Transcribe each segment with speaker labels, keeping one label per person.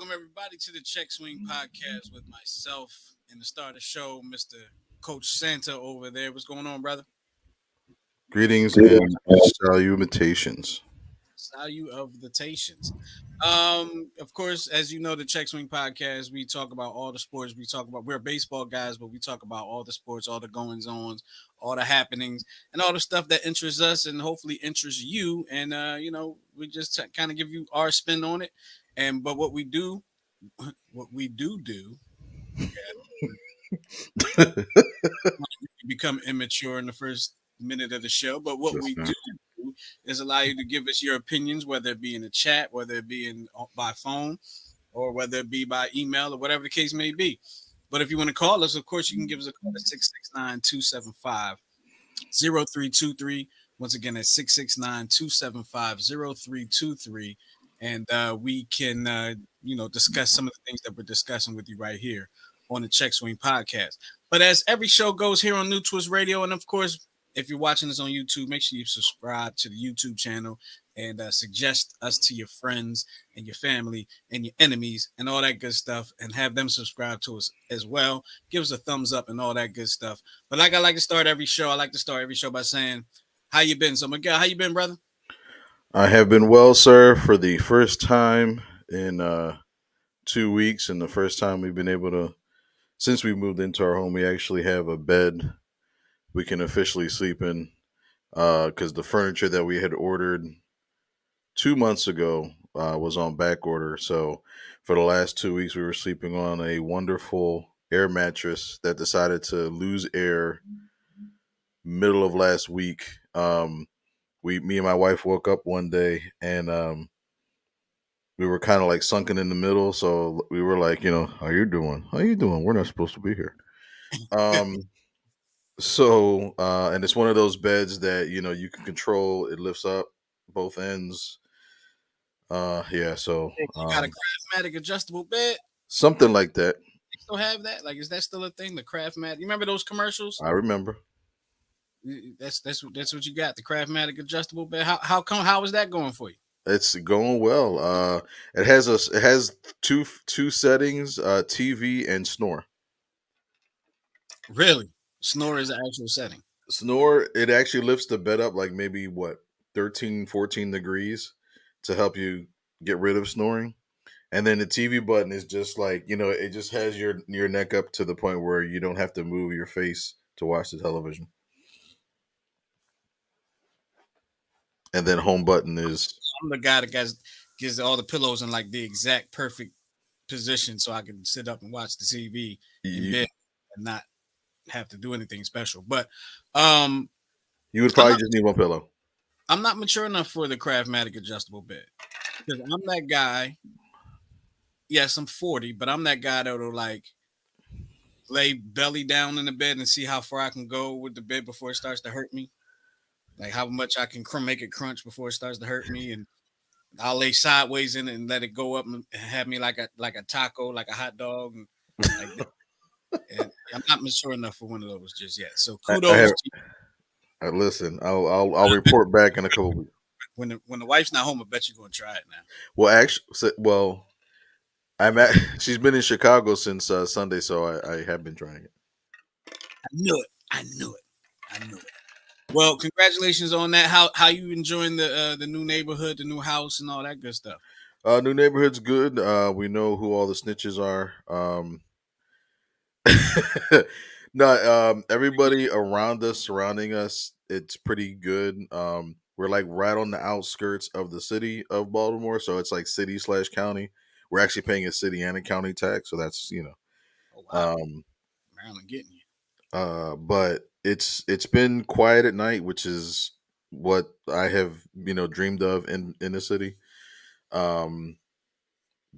Speaker 1: welcome everybody to the Check Swing podcast with myself and the star of the show, Mr. Coach Santa over there. What's going on, brother?
Speaker 2: Greetings and salutations.
Speaker 1: Salutations. Of course, as you know, the Check Swing podcast, we talk about all the sports. We're baseball guys, but we talk about all the sports, all the goings ons, all the happenings, and all the stuff that interests us and hopefully interests you. And we just kind of give you our spin on it. But what we do, become immature in the first minute of the show. But what
Speaker 2: Yes,
Speaker 1: we
Speaker 2: man.
Speaker 1: do is allow you to give us your opinions, whether it be in the chat, whether it be by phone, or whether it be by email, or whatever the case may be. But if you want to call us, of course, you can give us a call at 669-275-0323. Once again, at 669-275-0323. And we can, discuss some of the things that we're discussing with you right here on the Check Swing podcast. But as every show goes here on New Twist Radio, and of course, if you're watching this on YouTube, make sure you subscribe to the YouTube channel and suggest us to your friends and your family and your enemies and all that good stuff, and have them subscribe to us as well. Give us a thumbs up and all that good stuff. But like I like to start every show, I like to start every show by saying, "How you been?" So Miguel, how you been, brother?
Speaker 2: I have been well, sir, for the first time in 2 weeks, and the first time we've been able to, since we moved into our home, we actually have a bed we can officially sleep in. Because the furniture that we had ordered 2 months ago was on back order. So for the last 2 weeks, we were sleeping on a wonderful air mattress that decided to lose air middle of last week. Me and my wife woke up one day and we were kind of like sunken in the middle. So we were like, how you doing? How you doing? We're not supposed to be here. Um, and it's one of those beds that you can control. It lifts up both ends. Yeah. So
Speaker 1: You got a Craftmatic adjustable bed.
Speaker 2: something like that.
Speaker 1: You still have that? Like, is that still a thing? The Craftmatic. You remember those commercials?
Speaker 2: I remember.
Speaker 1: That's what you got. The Craftmatic adjustable bed. How come? How is that going for you?
Speaker 2: It's going well. It has two settings, TV and snore.
Speaker 1: Really? Snore is an actual setting.
Speaker 2: Snore, it actually lifts the bed up like maybe what 13, 14 degrees to help you get rid of snoring. And then the TV button is just like, it just has your neck up to the point where you don't have to move your face to watch the television. And then home button is
Speaker 1: I'm the guy that gives all the pillows in like the exact perfect position so I can sit up and watch the TV in
Speaker 2: you,
Speaker 1: bed and not have to do anything special. But um,
Speaker 2: you would
Speaker 1: I'm
Speaker 2: probably
Speaker 1: not
Speaker 2: just need one pillow.
Speaker 1: I'm not mature enough for the Craftmatic adjustable bed because I'm that guy. Yes, I'm 40, but I'm that guy that'll like lay belly down in the bed and see how far I can go with the bed before it starts to hurt me. Like how much I can make it crunch before it starts to hurt me, and I'll lay sideways in it and let it go up and have me like a taco, like a hot dog, and like that. And I'm not mature enough for one of those just yet. So
Speaker 2: I
Speaker 1: kudos
Speaker 2: have.
Speaker 1: to you.
Speaker 2: Listen, I'll report back in a couple weeks.
Speaker 1: When the wife's not home, I bet you're gonna try it now.
Speaker 2: Well, I'm at. She's been in Chicago since Sunday, so I have been trying it.
Speaker 1: I knew it. I knew it. I knew it. Well, congratulations on that. How you enjoying the new neighborhood, the new house, and all that good stuff?
Speaker 2: New neighborhood's good. We know who all the snitches are. No, everybody around us, surrounding us, it's pretty good. We're like right on the outskirts of the city of Baltimore, so it's like city slash county. We're actually paying a city and a county tax, so that's
Speaker 1: Oh wow,
Speaker 2: Um,
Speaker 1: Maryland getting you.
Speaker 2: but it's been quiet at night, which is what I have dreamed of in the city. Um,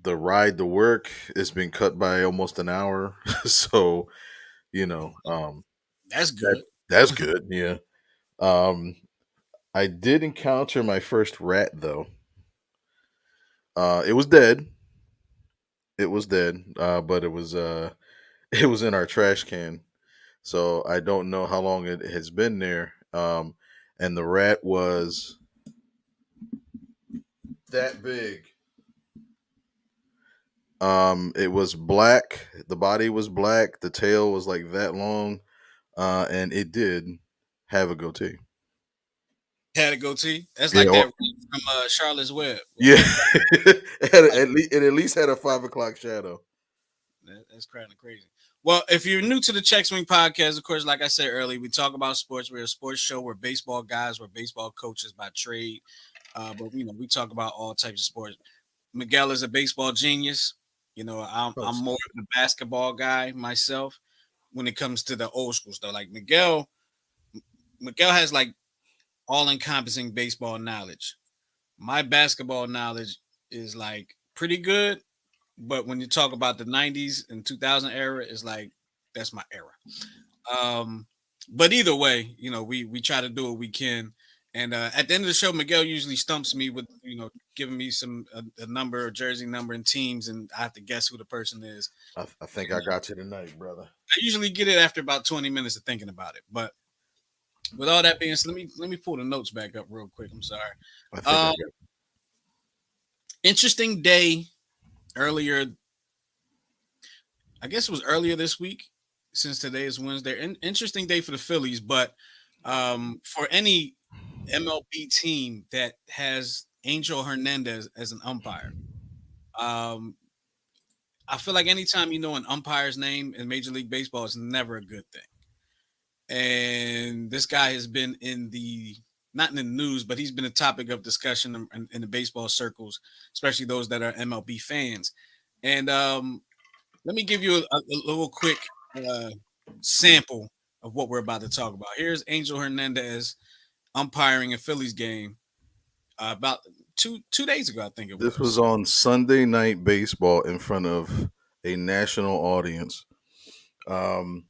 Speaker 2: the ride to work has been cut by almost an hour, so you know um,
Speaker 1: That's
Speaker 2: that
Speaker 1: good.
Speaker 2: that's good. Yeah. Um, I did encounter my first rat though. It was dead. It was dead, but it was in our trash can. So I don't know how long it has been there. And the rat was that big. It was black. The body was black. The tail was like that long, and it did have a goatee.
Speaker 1: Had a goatee. That's
Speaker 2: Yeah,
Speaker 1: like that from Charlotte's Web.
Speaker 2: yeah.
Speaker 1: Like
Speaker 2: It at least had a 5 o'clock shadow.
Speaker 1: that's kind of crazy. Well, if you're new to the Check Swing podcast, of course, like I said earlier, we talk about sports. We're a sports show. We're baseball guys. We're baseball coaches by trade. But we talk about all types of sports. Miguel is a baseball genius. I'm
Speaker 2: Close.
Speaker 1: more of the basketball guy myself when it comes to the old school stuff. Like Miguel has like all encompassing baseball knowledge. My basketball knowledge is like pretty good, but when you talk about the 90s and 2000 era, it's like that's my era. Um, but either way, we try to do what we can. And at the end of the show, Miguel usually stumps me with giving me a number, a jersey number, and teams, and I have to guess who the person is.
Speaker 2: I think I got you tonight, brother.
Speaker 1: I usually get it after about 20 minutes of thinking about it. But with all that being said, let me pull the notes back up real quick. I'm sorry.
Speaker 2: I think I
Speaker 1: Um,
Speaker 2: got.
Speaker 1: interesting day earlier. I guess it was earlier this week, since today is Wednesday. Interesting day for the Phillies, but for any MLB team that has Angel Hernandez as an umpire, um, I feel like anytime you know an umpire's name in Major League Baseball is never a good thing. And this guy has been in the not in the news, but he's been a topic of discussion in the baseball circles, especially those that are MLB fans. And let me give you a little quick uh, sample of what we're about to talk about. Here's Angel Hernandez umpiring a Phillies game about two days ago, I think it
Speaker 2: This was
Speaker 1: was.
Speaker 2: on Sunday Night Baseball in front of a national audience. Um,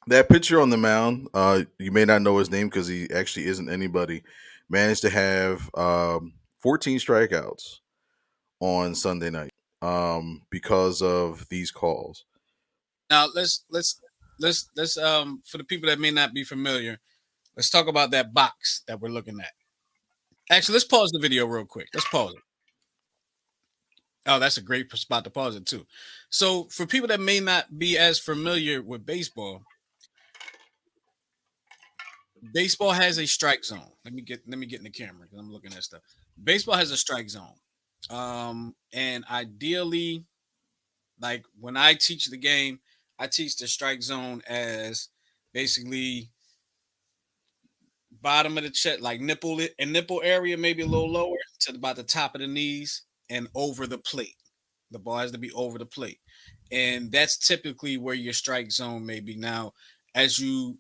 Speaker 2: that pitcher on the mound, you may not know his name because he actually isn't anybody. Managed to have 14 strikeouts on Sunday night because of these calls.
Speaker 1: Now let's for the people that may not be familiar, let's talk about that box that we're looking at. Actually, let's pause the video real quick. Let's pause it. Oh, that's a great spot to pause it too. So, for people that may not be as familiar with baseball has a strike zone. Let me get in the camera because I'm looking at stuff. Baseball has a strike zone. And ideally, like when I teach the game, I teach the strike zone as basically bottom of the chest, like nipple area, maybe a little lower to about the top of the knees and over the plate. The ball has to be over the plate, and that's typically where your strike zone may be. Now, as you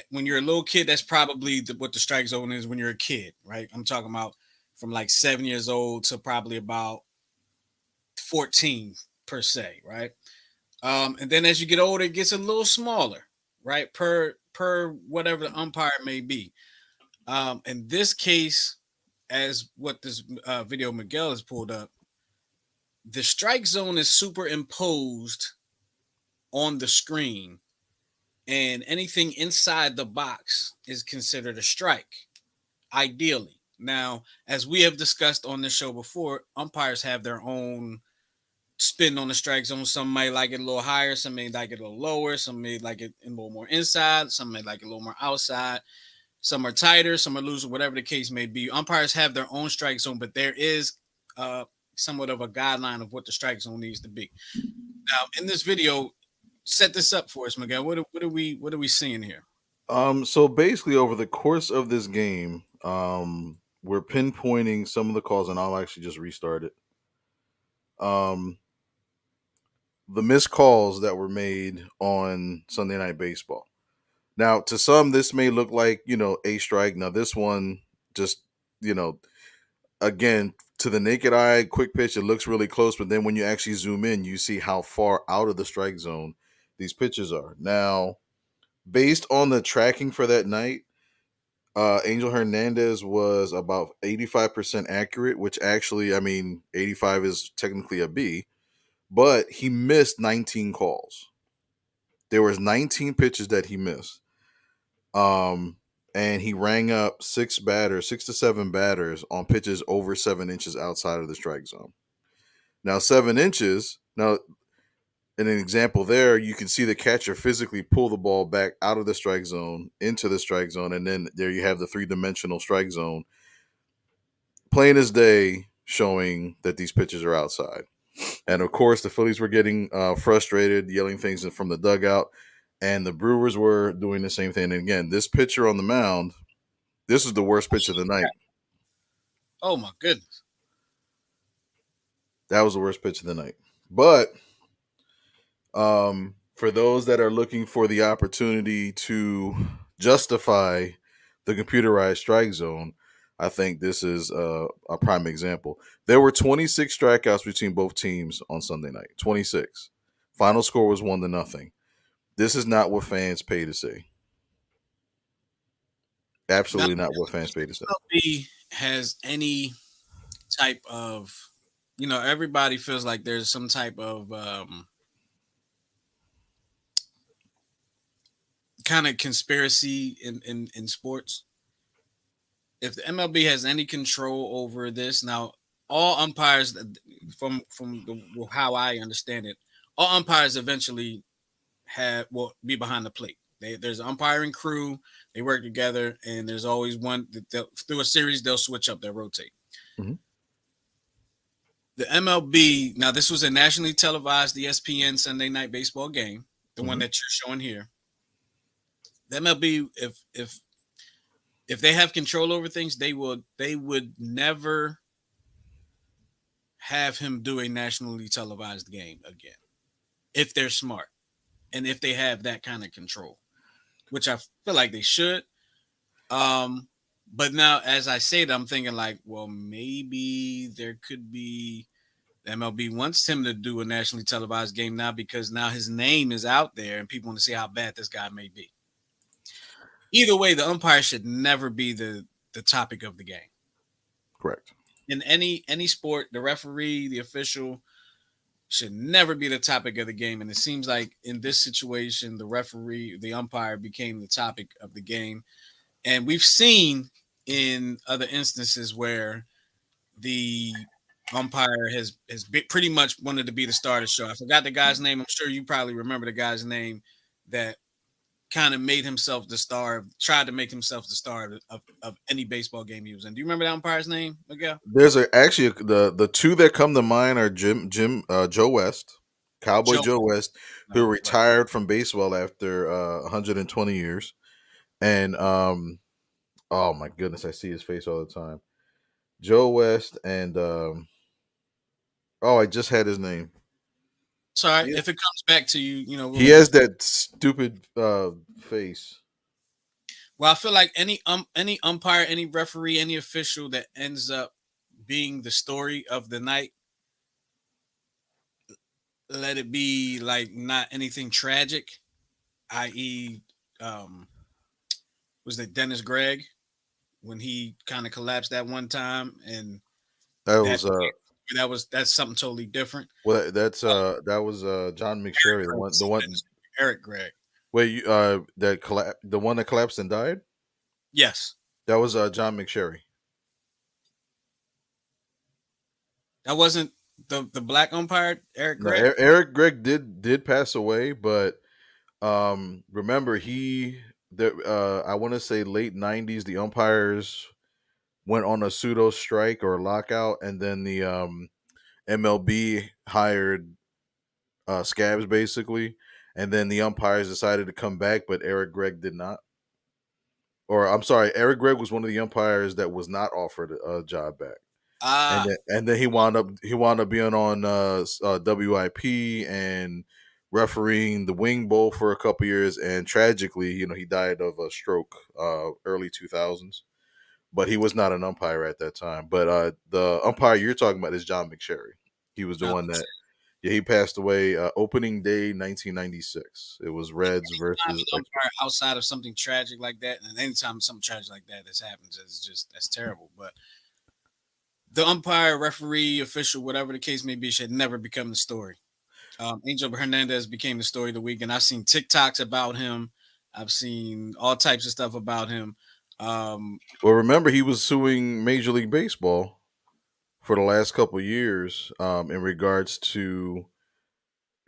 Speaker 1: when you're a little kid, that's probably what the strike zone is when you're a kid, right? I'm talking about from like 7 years old to probably about 14 per se, right? And then as you get older, it gets a little smaller, right? Per whatever the umpire may be. In this case, as what this video Miguel has pulled up, the strike zone is superimposed on the screen, and anything inside the box is considered a strike, ideally. Now, as we have discussed on this show before, umpires have their own spin on the strike zone. Some may like it a little higher, some may like it a little lower, some may like it a little more inside, some may like it a little more outside. Some are tighter, some are looser, whatever the case may be. Umpires have their own strike zone, but there is uh, somewhat of a guideline of what the strike zone needs to be. Now, in this video, set this up for us, Miguel. What are we seeing here?
Speaker 2: So basically, over the course of this game, we're pinpointing some of the calls, and I'll actually just restart it. Um, the missed calls that were made on Sunday Night Baseball. Now, to some, this may look like a strike. Now, this one just you know again, to the naked eye, quick pitch, it looks really close, but then when you actually zoom in, you see how far out of the strike zone these pitches are. Now, based on the tracking for that night, Angel Hernandez was about 85% accurate, which actually, I mean, 85 is technically a B, but he missed 19 calls. There was 19 pitches that he missed. Um, and he rang up 6 to 7 batters on pitches over 7 inches outside of the strike zone. Now, 7 inches Now, in an example there, you can see the catcher physically pull the ball back out of the strike zone into the strike zone, and then there you have the three-dimensional strike zone, plain as day, showing that these pitches are outside. And of course, the Phillies were getting frustrated, yelling things from the dugout, and the Brewers were doing the same thing. And again, this pitcher on the mound, this is the worst pitch of the night.
Speaker 1: Oh my goodness.
Speaker 2: That was the worst pitch of the night. But for those that are looking for the opportunity to justify the computerized strike zone, I think this is a prime example. There were 26 strikeouts between both teams on Sunday night. 26. Final score was 1-0. This is not what fans pay to see.
Speaker 1: Now,
Speaker 2: Absolutely not what fans
Speaker 1: if
Speaker 2: pay to say.
Speaker 1: MLB has any type of, everybody feels like there's some type of kind of conspiracy in sports. If the MLB has any control over this, now all umpires, how I understand it, all umpires eventually will be behind the plate. There's an umpiring crew. They work together, and there's always one that through a series they'll switch up, they'll rotate.
Speaker 2: Mhm.
Speaker 1: The MLB, now this was a nationally televised ESPN Sunday Night Baseball game, the one
Speaker 2: Mhm.
Speaker 1: that you're showing here. The MLB, if they have control over things, they would never have him do a nationally televised game again if they're smart and if they have that kind of control, which I feel like they should. Um, but now, as I say that, I'm thinking like, well, maybe there could be the MLB wants him to do a nationally televised game now because now his name is out there and people want to see how bad this guy may be. Either way, the umpire should never be the topic of the game.
Speaker 2: Correct.
Speaker 1: In any sport, the referee, the official should never be the topic of the game. And it seems like in this situation, the referee, the umpire became the topic of the game. And we've seen in other instances where the umpire has pretty much wanted to be the star of the show. I forgot the guy's name. I'm sure you probably remember the guy's name that kind of made himself the star, tried to make himself the star of any baseball game he was in. Do you remember the umpire's name, Miguel?
Speaker 2: There's actually the two that come to mind are Joe West, Cowboy
Speaker 1: Joe.
Speaker 2: Joe West, who
Speaker 1: Right.
Speaker 2: retired from baseball after 120 years, and oh my goodness, I see his face all the time. Joe West and oh, I just had his name.
Speaker 1: Sorry,
Speaker 2: Yeah.
Speaker 1: if it comes back to you,
Speaker 2: He
Speaker 1: we'll.
Speaker 2: has that stupid face.
Speaker 1: Well, I feel like any umpire, any referee, any official that ends up being the story of the night, let it be like not anything tragic, i.e., um, was that Dennis Gregg when he kind of collapsed that one time, and
Speaker 2: That
Speaker 1: that
Speaker 2: was
Speaker 1: that's something totally different.
Speaker 2: that was John
Speaker 1: Eric
Speaker 2: McSherry, the
Speaker 1: Gregg,
Speaker 2: one the one
Speaker 1: Eric Gregg.
Speaker 2: wait you the one that collapsed and died.
Speaker 1: Yes,
Speaker 2: That was John McSherry.
Speaker 1: that wasn't the black umpire, Eric
Speaker 2: No,
Speaker 1: Gregg.
Speaker 2: Eric Gregg did pass away, but remember I want to say late '90s, the umpires went on a pseudo strike or lockout, and then the MLB hired scabs basically, and then the umpires decided to come back, but Eric Gregg did not. Or I'm sorry, Eric Gregg was one of the umpires that was not offered a job back. And
Speaker 1: Ah,
Speaker 2: then he wound up being on WIP and refereeing the Wing Bowl for a couple years, and tragically, he died of a stroke early 2000s. But he was not an umpire at that time. But the umpire you're talking about is John McSherry. He was the
Speaker 1: John
Speaker 2: one that, yeah, he passed away opening day 1996. It was Reds
Speaker 1: I'm
Speaker 2: versus
Speaker 1: an umpire outside of something tragic like that, and anytime something tragic like that happens, it's just that's terrible. But the umpire, referee, official, whatever the case may be, should never become the story. Angel Hernandez became the story of the week, and I've seen TikToks about him. I've seen all types of stuff about him. Um,
Speaker 2: well, remember he was suing Major League Baseball for the last couple of years in regards to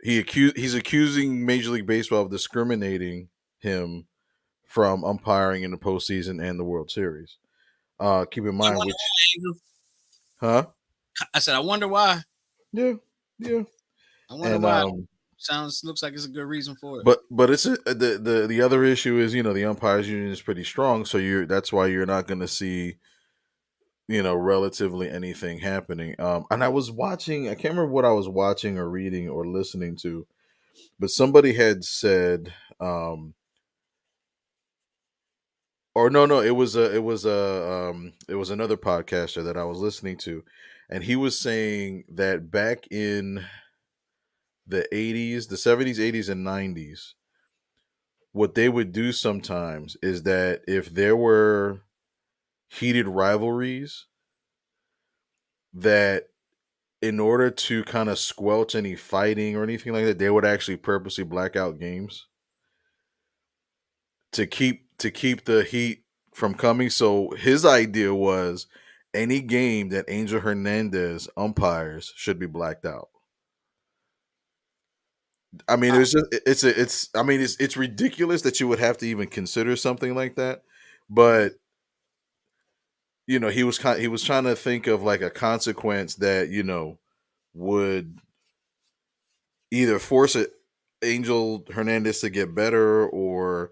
Speaker 2: he's accusing Major League Baseball of discriminating him from umpiring in the postseason and the World Series. Keep in
Speaker 1: I
Speaker 2: mind,
Speaker 1: wonder
Speaker 2: which,
Speaker 1: why, Angel.
Speaker 2: huh?
Speaker 1: I said, I wonder why.
Speaker 2: Yeah, yeah,
Speaker 1: I wonder
Speaker 2: and
Speaker 1: why. Sounds looks like it's a good reason for it.
Speaker 2: but it's the other issue is the umpires union is pretty strong, so that's why you're not going to see relatively anything happening. And I was watching, I can't remember what I was watching or reading or listening to, but somebody had said, or no, it was another podcaster that I was listening to, and he was saying that back in the 80s, the 70s, 80s, and 90s, what they would do sometimes is that if there were heated rivalries, that in order to kind of squelch any fighting or anything like that, they would actually purposely black out games to keep the heat from coming. So his idea was any game that Angel Hernandez umpires should be blacked out. I mean,
Speaker 1: I,
Speaker 2: it's I mean it's ridiculous that you would have to even consider something like that, but he was trying to think of like a consequence that would either force Angel Hernandez to get better or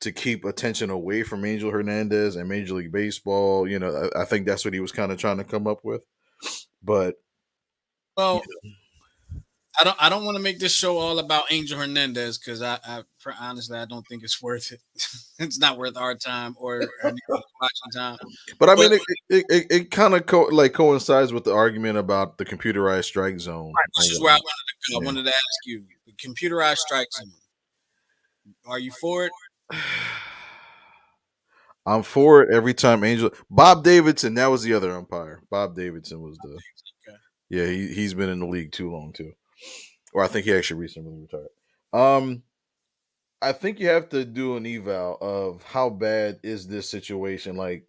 Speaker 2: to keep attention away from Angel Hernandez and Major League Baseball. I think that's what he was kind of trying to come up with. But
Speaker 1: well, I don't want to make this show all about Angel Hernandez because honestly I don't think it's worth it. It's not worth our time or anybody's watching time.
Speaker 2: but I
Speaker 1: But
Speaker 2: mean, it kind of coincides with the argument about the computerized strike zone
Speaker 1: right,
Speaker 2: and
Speaker 1: which is where I
Speaker 2: whatnot.
Speaker 1: wanted to go. I
Speaker 2: Yeah.
Speaker 1: wanted to ask you, the computerized strike zone. Are you for it?
Speaker 2: I'm for it every time Angel Bob Davidson. That was the other umpire. Bob Davidson was the
Speaker 1: Okay.
Speaker 2: yeah. He's been in the league too long too, or I think he actually recently retired. Um, I think you have to do an eval of how bad is this situation. Like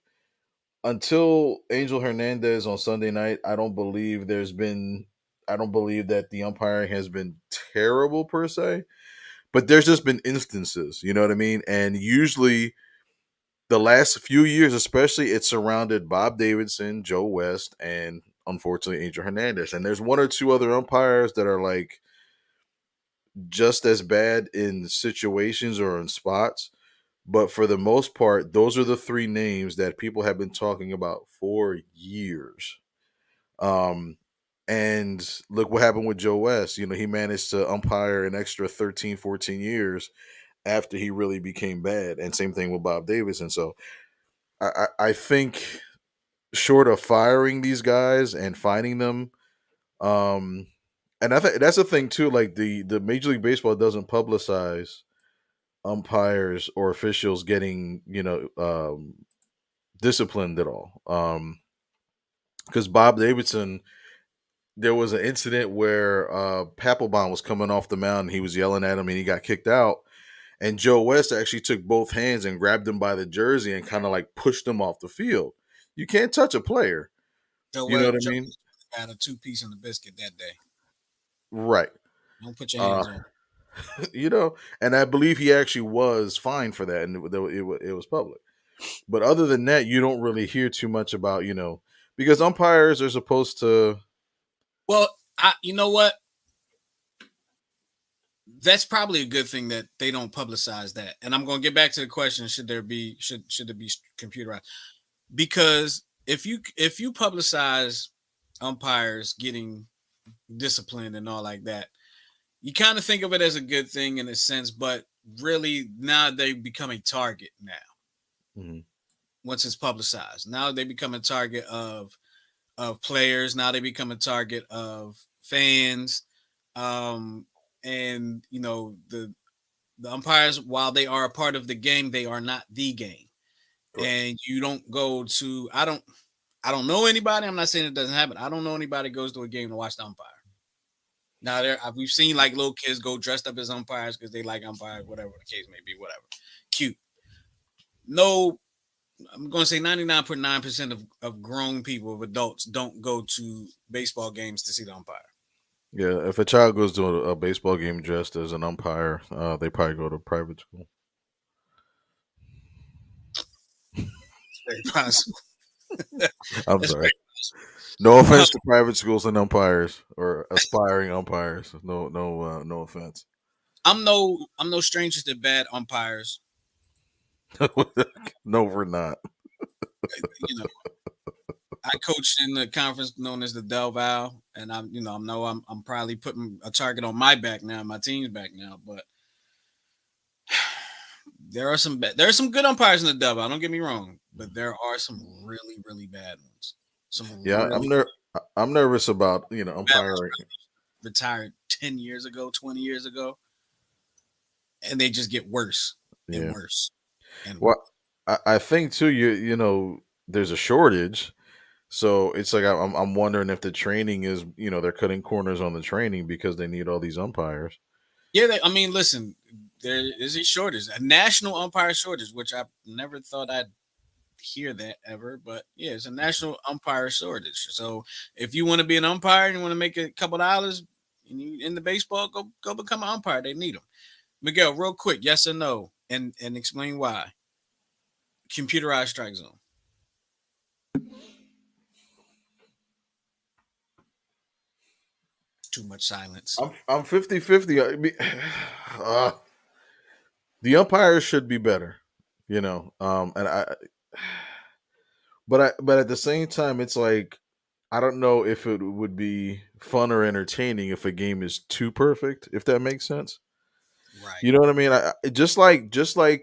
Speaker 2: until Angel Hernandez on Sunday night, I don't believe that the umpiring has been terrible per se, but there's just been instances, you know what I mean? And usually the last few years, especially, it surrounded Bob Davidson, Joe West, and unfortunately Angel Hernandez. And there's one or two other umpires that are like just as bad in situations or in spots. But for the most part, those are the three names that people have been talking about for years. Um, and look what happened with Joe West. He managed to umpire an extra 13, 14 years after he really became bad. And same thing with Bob Davidson. So I think short of firing these guys and finding them, um, and I think that's the thing too. Like the Major League Baseball doesn't publicize umpires or officials getting disciplined at all. Because Bob Davidson, there was an incident where Papelbon was coming off the mound and he was yelling at him and he got kicked out. And Joe West actually took both hands and grabbed him by the jersey and kind of like pushed him off the field. You can't touch a player. You know what I
Speaker 1: Joe
Speaker 2: mean?
Speaker 1: had a two-piece on the biscuit that day.
Speaker 2: Right.
Speaker 1: Don't put your
Speaker 2: Uh,
Speaker 1: hands on.
Speaker 2: and I believe he actually was fined for that, and it was public. But other than that, you don't really hear too much about because umpires are supposed to.
Speaker 1: Well, you know what? That's probably a good thing that they don't publicize that. And I'm going to get back to the question: should there be should it be computerized? Because if you publicize umpires getting disciplined and all like that, you kind of think of it as a good thing in a sense, but really now they become a target now
Speaker 2: Mhm.
Speaker 1: once it's publicized. Now they become a target of players. Now they become a target of fans. Um, and the umpires, while they are a part of the game, they are not the game.
Speaker 2: Right.
Speaker 1: And you don't go to I don't know anybody. I'm not saying it doesn't happen. I don't know anybody goes to a game to watch the umpire. Now we've seen like little kids go dressed up as umpires because they like umpires, whatever the case may be, whatever. Cute. No, I'm going to say 99.9% of grown people, of adults, don't go to baseball games to see the umpire.
Speaker 2: Yeah, if a child goes to a baseball game dressed as an umpire, they probably go to private school.
Speaker 1: It's very possible.
Speaker 2: I'm
Speaker 1: It's
Speaker 2: sorry.
Speaker 1: very
Speaker 2: No
Speaker 1: possible.
Speaker 2: offense to private schools and umpires or aspiring umpires. No offense.
Speaker 1: I'm no stranger to bad umpires.
Speaker 2: No, we're not.
Speaker 1: You know, I coached in the conference known as the Del Val, and I'm probably putting a target on my back now, my team's back now. But there are some good umpires in the Del Val. Don't get me wrong, but there are some really really bad ones. Some
Speaker 2: Yeah,
Speaker 1: really
Speaker 2: I'm nervous about
Speaker 1: bad ones
Speaker 2: umpiring.
Speaker 1: retired 10 years ago, 20 years ago, and they just get worse and
Speaker 2: Yeah.
Speaker 1: worse and
Speaker 2: Well, I think too. There's a shortage, so it's like I'm wondering if the training is they're cutting corners on the training because they need all these umpires.
Speaker 1: yeah. I mean, listen, there is a shortage, a national umpire shortage, which I never thought I'd hear that ever, but yeah, it's a national umpire shortage. So if you want to be an umpire and you want to make a couple dollars and you in the baseball, go become an umpire. They need them. Miguel, real quick, yes or no, and explain why. Computerized strike zone. Too much silence.
Speaker 2: I'm 50-50. I mean, uh, the umpires should be better, and but at the same time, it's like I don't know if it would be fun or entertaining if a game is too perfect. If that makes sense,
Speaker 1: Right.
Speaker 2: you know what I mean. Just like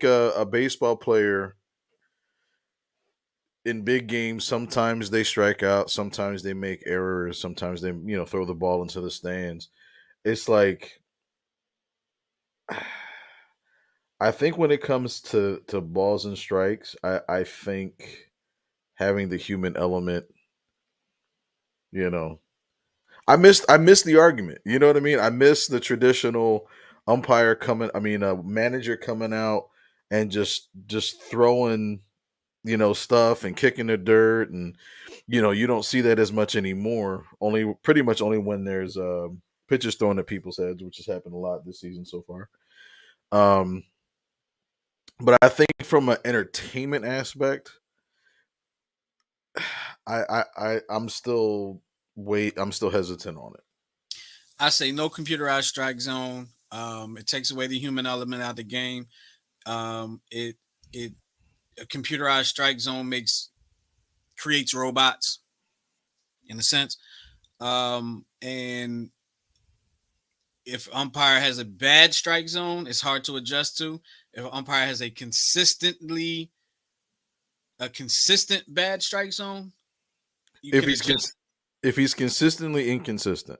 Speaker 2: a baseball player in big games, sometimes they strike out, sometimes they make errors, sometimes they throw the ball into the stands. It's like I think when it comes to balls and strikes, I think having the human element, you know, I missed the argument. You know what I mean? I miss the traditional umpire coming. I mean, a manager coming out and just throwing stuff and kicking the dirt, and you don't see that as much anymore. Only pretty much only when there's pitches thrown at people's heads, which has happened a lot this season so far. Um, but I think from an entertainment aspect, I'm still hesitant on it.
Speaker 1: I say no computerized strike zone. It takes away the human element out of the game. It A computerized strike zone makes creates robots in a sense. And if umpire has a bad strike zone, it's hard to adjust to. If umpire has a consistent bad strike zone, you
Speaker 2: If
Speaker 1: can
Speaker 2: he's
Speaker 1: adjust.
Speaker 2: if he's consistently inconsistent,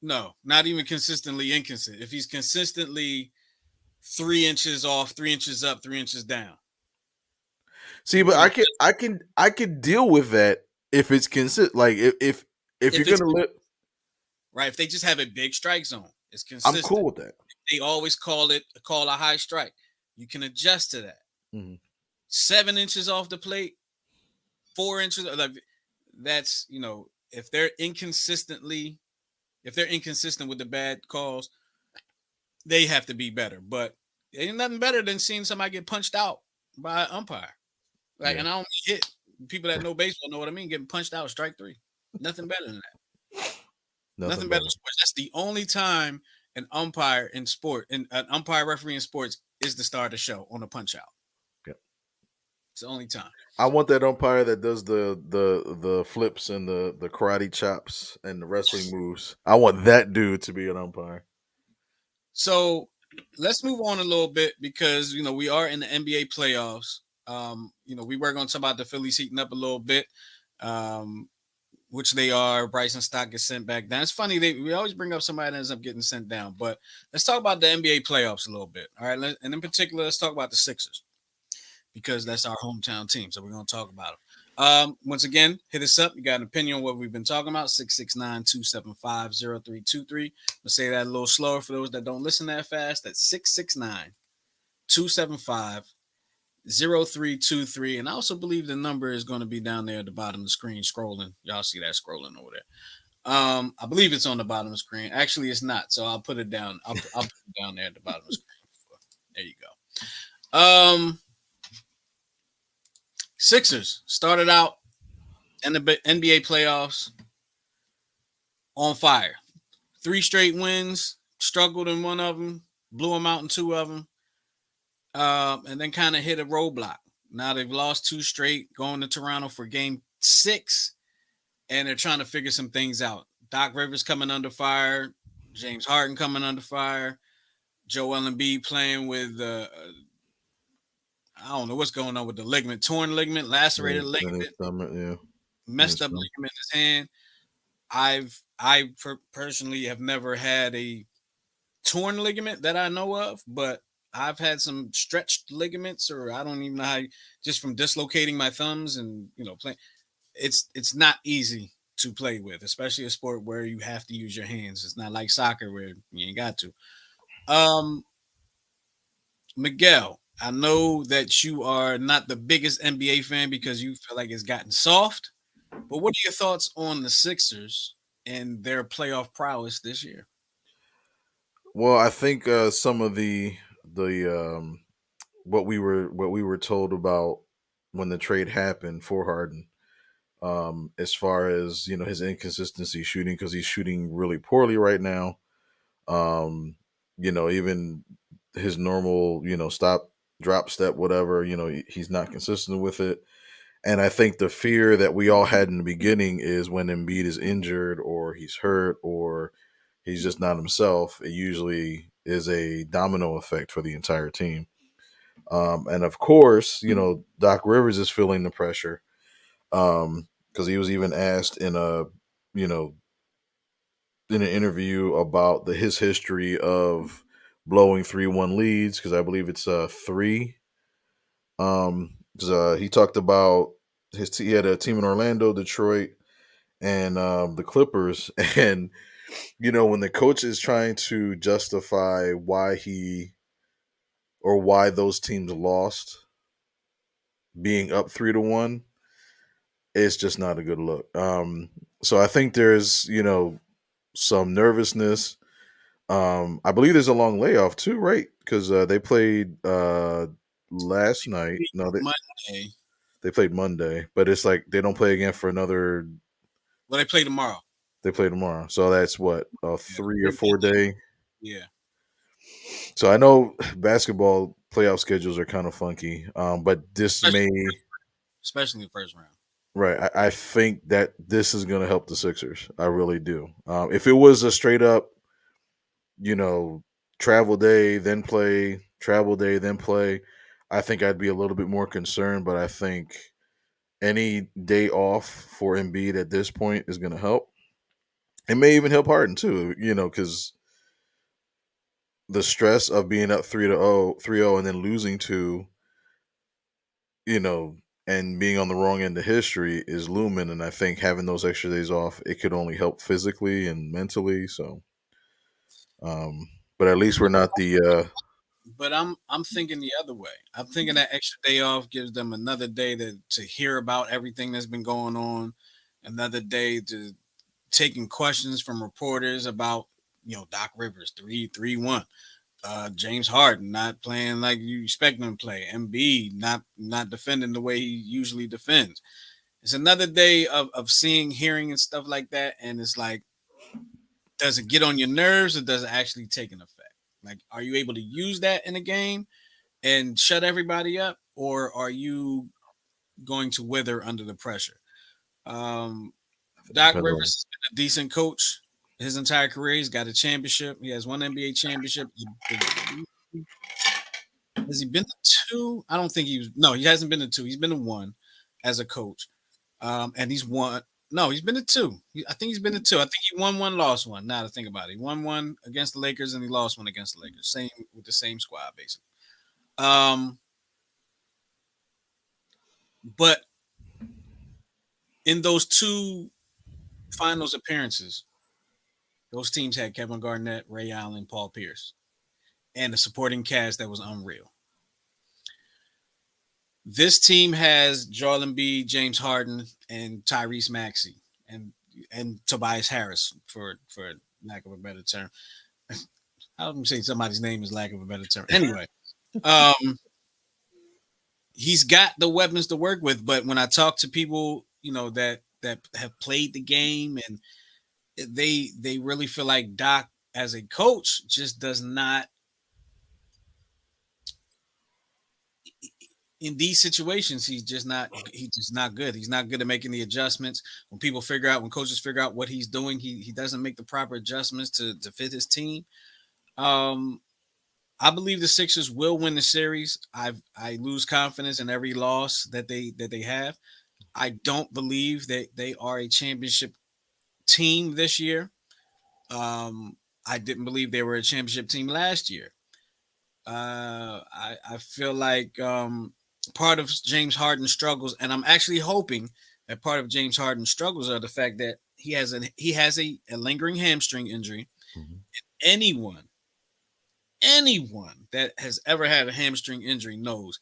Speaker 1: No, not even consistently inconsistent. If he's consistently 3 inches off, 3 inches up, 3 inches down,
Speaker 2: see,
Speaker 1: you
Speaker 2: but
Speaker 1: can adjust.
Speaker 2: I can deal with that if it's consistent. Like if you're
Speaker 1: If it's
Speaker 2: gonna live,
Speaker 1: right, if they just have a big strike zone, it's
Speaker 2: I'm
Speaker 1: consistent.
Speaker 2: cool with that.
Speaker 1: They always call a high strike. You can adjust to that.
Speaker 2: Mhm.
Speaker 1: 7 inches off the plate, 4 inches. Like that's if they're inconsistent with the bad calls, they have to be better. But ain't nothing better than seeing somebody get punched out by an umpire. Like,
Speaker 2: Yeah,
Speaker 1: and I don't mean hit. People that know baseball know what I mean. Getting punched out, strike three. Nothing better than that.
Speaker 2: nothing
Speaker 1: Nothing better
Speaker 2: better.
Speaker 1: than sports. That's the only time an umpire referee in sports is the star of the show on a punch out.
Speaker 2: Yeah.
Speaker 1: It's the only time.
Speaker 2: I want that umpire that does the flips and the karate chops and the wrestling moves. I want that dude to be an umpire.
Speaker 1: So let's move on a little bit because we are in the NBA playoffs. We were going to talk about the Phillies heating up a little bit, um, which they are. Bryson Stock gets sent back down. It's funny we always bring up somebody that ends up getting sent down, but let's talk about the NBA playoffs a little bit. All right, and in particular, let's talk about the Sixers because that's our hometown team. So we're going to talk about them. Once again, hit us up. You got an opinion on what we've been talking about? 669-275-0323. I'll say that a little slower for those that don't listen that fast. That's 669-275-0323. And I also believe the number is going to be down there at the bottom of the screen scrolling. Y'all see that scrolling over there. I believe it's on the bottom of the screen. Actually, it's not. So I'll put it down. I'll put it down there at the bottom of the screen. There you go. Sixers started out in the NBA playoffs on fire. Three straight wins. Struggled in one of them. Blew them out in two of them. And then kind of hit a roadblock. Now they've lost two straight, going to Toronto for game six, and they're trying to figure some things out. Doc Rivers coming under fire, James Harden coming under fire, Joel Embiid playing with I don't know what's going on with the ligament, torn ligament, lacerated
Speaker 2: Yeah, in his
Speaker 1: ligament,
Speaker 2: stomach, yeah, in
Speaker 1: messed
Speaker 2: his
Speaker 1: up
Speaker 2: stomach.
Speaker 1: ligament in his hand. Personally have never had a torn ligament that I know of, but I've had some stretched ligaments, or I don't even know how. Just from dislocating my thumbs and playing, it's not easy to play with, especially a sport where you have to use your hands. It's not like soccer where you ain't got to. Um, Miguel, I know that you are not the biggest NBA fan because you feel like it's gotten soft. But what are your thoughts on the Sixers and their playoff prowess this year?
Speaker 2: Well, I think some of the what we were told about when the trade happened for Harden, as far as his inconsistency shooting, because he's shooting really poorly right now. Um, even his normal stop, drop, step, whatever, he's not consistent with it. And I think the fear that we all had in the beginning is when Embiid is injured or he's hurt or he's just not himself, it usually is a domino effect for the entire team. And of course, Doc Rivers is feeling the pressure, because he was even asked you know, in an interview about his history of blowing 3-1 leads, because I believe it's three. 'Cause, he talked about he had a team in Orlando, Detroit, and the Clippers, and when the coach is trying to justify why those teams lost, being up 3-1, it's just not a good look. So I think there's some nervousness. I believe there's a long layoff too, right? Because they played last night. No,
Speaker 1: Monday.
Speaker 2: they played Monday, but it's like they don't play again for another.
Speaker 1: Well, they play tomorrow.
Speaker 2: They play tomorrow, so that's what, a
Speaker 1: Yeah,
Speaker 2: 3 or 4 day.
Speaker 1: yeah.
Speaker 2: So I know basketball playoff schedules are kind of funky, but this
Speaker 1: Especially,
Speaker 2: may
Speaker 1: especially in the first round.
Speaker 2: right. I think that this is going to help the Sixers. I really do. If it was a straight up, you know, travel day then play, travel day then play, I think I'd be a little bit more concerned. But I think any day off for Embiid at this point is going to help. It may even help Harden too, because the stress of being up 3-0, and then losing two, you know, and being on the wrong end of history is looming. And I think having those extra days off, it could only help physically and mentally. So, um, but at least we're not the
Speaker 1: But I'm thinking the other way. I'm thinking that extra day off gives them another day to hear about everything that's been going on, another day to taking questions from reporters about Doc Rivers 3-1, James Harden not playing like you expect him to play, MB not defending the way he usually defends. It's another day of seeing, hearing, and stuff like that, and it's like, does it get on your nerves or does it actually take an effect? Like, are you able to use that in a game and shut everybody up, or are you going to wither under the pressure? Um, Doc
Speaker 2: depends
Speaker 1: Rivers
Speaker 2: on.
Speaker 1: has been a decent coach his entire career. He's got a championship. He has one NBA championship. Has he been to two? I don't think he was. No, he hasn't been to two. He's been to one as a coach, and he's won. No, he's been to two. I think he's been to two. I think he won one, lost one. Now to think about it, he won one against the Lakers and he lost one against the Lakers. Same with the same squad, basically. Um, but in those two finals appearances, those teams had Kevin Garnett, Ray Allen, Paul Pierce, and a supporting cast that was unreal. This team has Joel Embiid, James Harden, and Tyrese Maxey. And and Tobias Harris for lack of a better term. I was saying somebody's name is lack of a better term. Anyway, um, he's got the weapons to work with. But when I talk to people, that have played the game, and they really feel like Doc as a coach just does not, in these situations, he's just not good. He's not good at making the adjustments. When coaches figure out what he's doing, he doesn't make the proper adjustments to fit his team. Um, I believe the Sixers will win the series. I lose confidence in every loss that they have. I don't believe that they are a championship team this year. I didn't believe they were a championship team last year. I feel like part of James Harden's struggles, and I'm actually hoping that part of James Harden's struggles are the fact that he has a lingering hamstring injury.
Speaker 2: Mhm.
Speaker 1: Anyone, anyone that has ever had a hamstring injury knows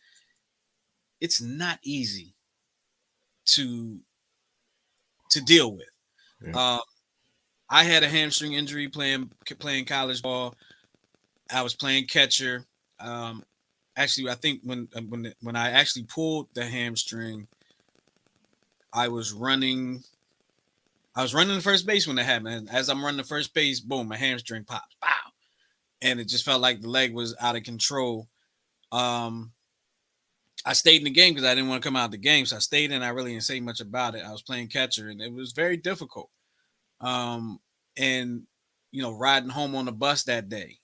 Speaker 1: it's not easy to deal with.
Speaker 2: Yeah.
Speaker 1: Um, I had a hamstring injury playing college ball. I was playing catcher. Um, Actually, I think when I actually pulled the hamstring, I was running. I was running the first base when that happened. And as I'm running the first base, boom, my hamstring pops, pow, and it just felt like the leg was out of control. Um, I stayed in the game because I didn't want to come out of the game, so I stayed in. I really didn't say much about it. I was playing catcher, and it was very difficult. Um, and riding home on the bus that day,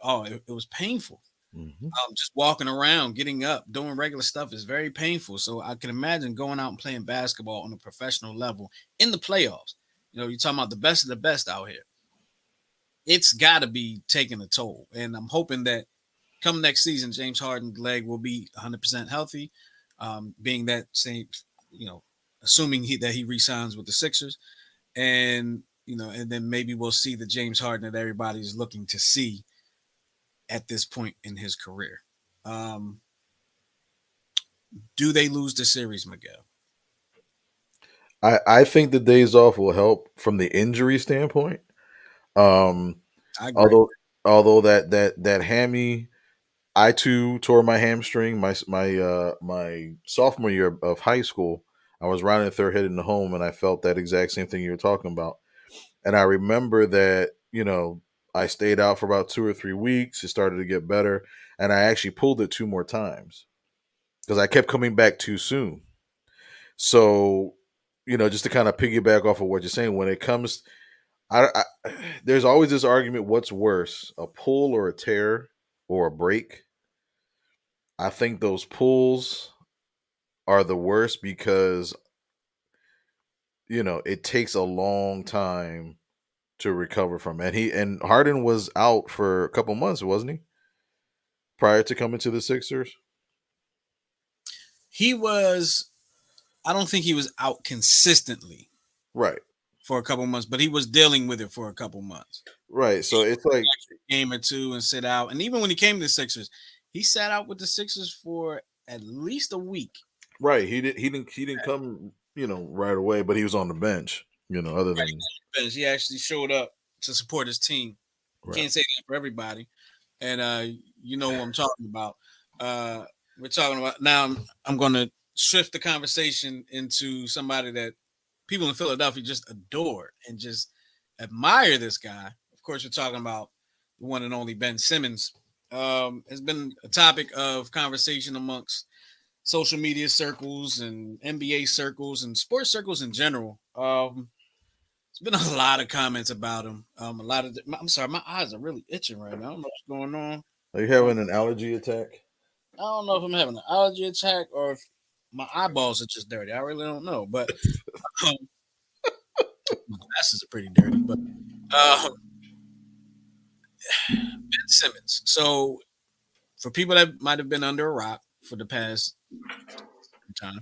Speaker 1: it was painful.
Speaker 2: Hmm.
Speaker 1: Just walking around, getting up, doing regular stuff is very painful. So I can imagine going out and playing basketball on a professional level in the playoffs. You're talking about the best of the best out here. It's got to be taking a toll. And I'm hoping that come next season, James Harden's leg will be 100% healthy. Being that same, you know, assuming that he resigns with the Sixers, and then maybe we'll see the James Harden that everybody's looking to see at this point in his career. Um, do they lose the series, Miguel?
Speaker 2: I think the days off will help from the injury standpoint. Um,
Speaker 1: I agree.
Speaker 2: although although that hammy, I too tore my hamstring my sophomore year of high school. I was rounding the third heading the home, and I felt that exact same thing you were talking about. And I remember that I stayed out for about 2 or 3 weeks. It started to get better, and I actually pulled it two more times because I kept coming back too soon. So, just to kind of piggyback off of what you're saying, when it comes, there's always this argument: what's worse, a pull or a tear or a break? I think those pulls are the worst because it takes a long time to recover from it. And Harden was out for a couple months, wasn't he? Prior to coming to the Sixers.
Speaker 1: He was. I don't think he was out consistently
Speaker 2: Right.
Speaker 1: for a couple months, but he was dealing with it for a couple months.
Speaker 2: Right. So it's like
Speaker 1: Game or two and sit out. And even when he came to the Sixers, he sat out with the Sixers for at least a week.
Speaker 2: right. He didn't come, right away, but he was on the bench, other
Speaker 1: Right.
Speaker 2: than
Speaker 1: He actually showed up to support his team.
Speaker 2: right.
Speaker 1: Can't say that for everybody. And you know what I'm talking about. We're talking about now. I'm going to shift the conversation into somebody that people in Philadelphia just adore and just admire. This guy. Of course, we're talking about the one and only Ben Simmons. Has been a topic of conversation amongst social media circles and NBA circles and sports circles in general. There's been a lot of comments about him. I'm sorry, my eyes are really itching right now. I don't know what's going on.
Speaker 2: Are you
Speaker 1: Um,
Speaker 2: having an allergy attack?
Speaker 1: I don't know if I'm having an allergy attack or if my eyeballs are just dirty. I really don't know. But um, my glasses are pretty dirty. But Ben Simmons. So for people that might have been under a rock for the past time,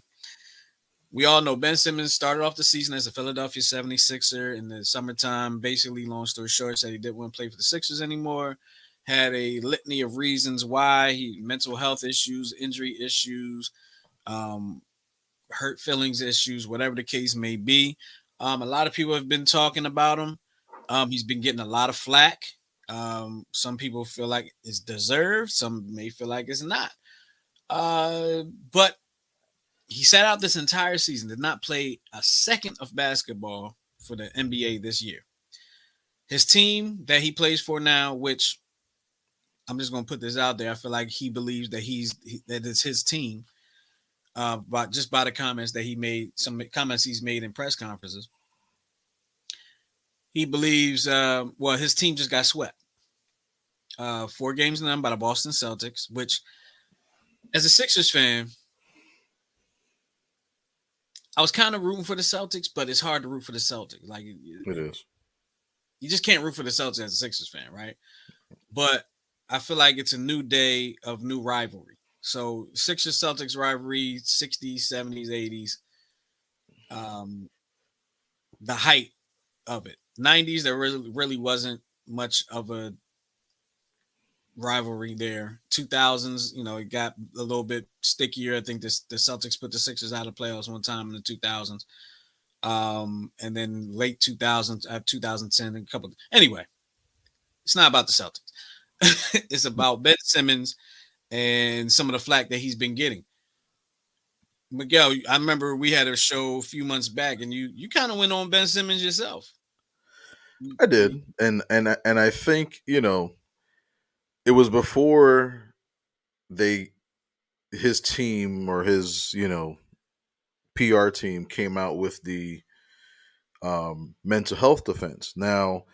Speaker 1: we all know Ben Simmons started off the season as a Philadelphia 76er in the summertime. Basically, long story short, said he didn't want to play for the Sixers anymore. Had a litany of reasons why: mental health issues, injury issues, um, hurt feelings issues, whatever the case may be. A lot of people have been talking about him. He's been getting a lot of flack. Some people feel like it's deserved. Some may feel like it's not. But he sat out this entire season, did not play a second of basketball for the NBA this year. His team that he plays for now, which I'm just going to put this out there, I feel like he believes that that it's his team. But just by the comments that he made, some comments he's made in press conferences, he believes. Well, his team just got swept, 4 games to none by the Boston Celtics. Which, as a Sixers fan, I was kind of rooting for the Celtics, but it's hard to root for the Celtics. Like
Speaker 2: It is.
Speaker 1: you just can't root for the Celtics as a Sixers fan, right? But I feel like it's a new day of new rivalry. So Sixers Celtics rivalry, 60s, 70s, 80s. Um, the height of it. 90s, there really wasn't much of a rivalry there. 2000s, it got a little bit stickier. I think the Celtics put the Sixers out of playoffs one time in the 2000s. And then late 2000s, 2010, and a couple. Anyway, it's not about the Celtics. It's about Ben Simmons and some of the flack that he's been getting. Miguel, I remember we had a show a few months back, and you kind of went on Ben Simmons yourself.
Speaker 2: I did, and I think it was before they his team or his PR team came out with the mental health defense. Now,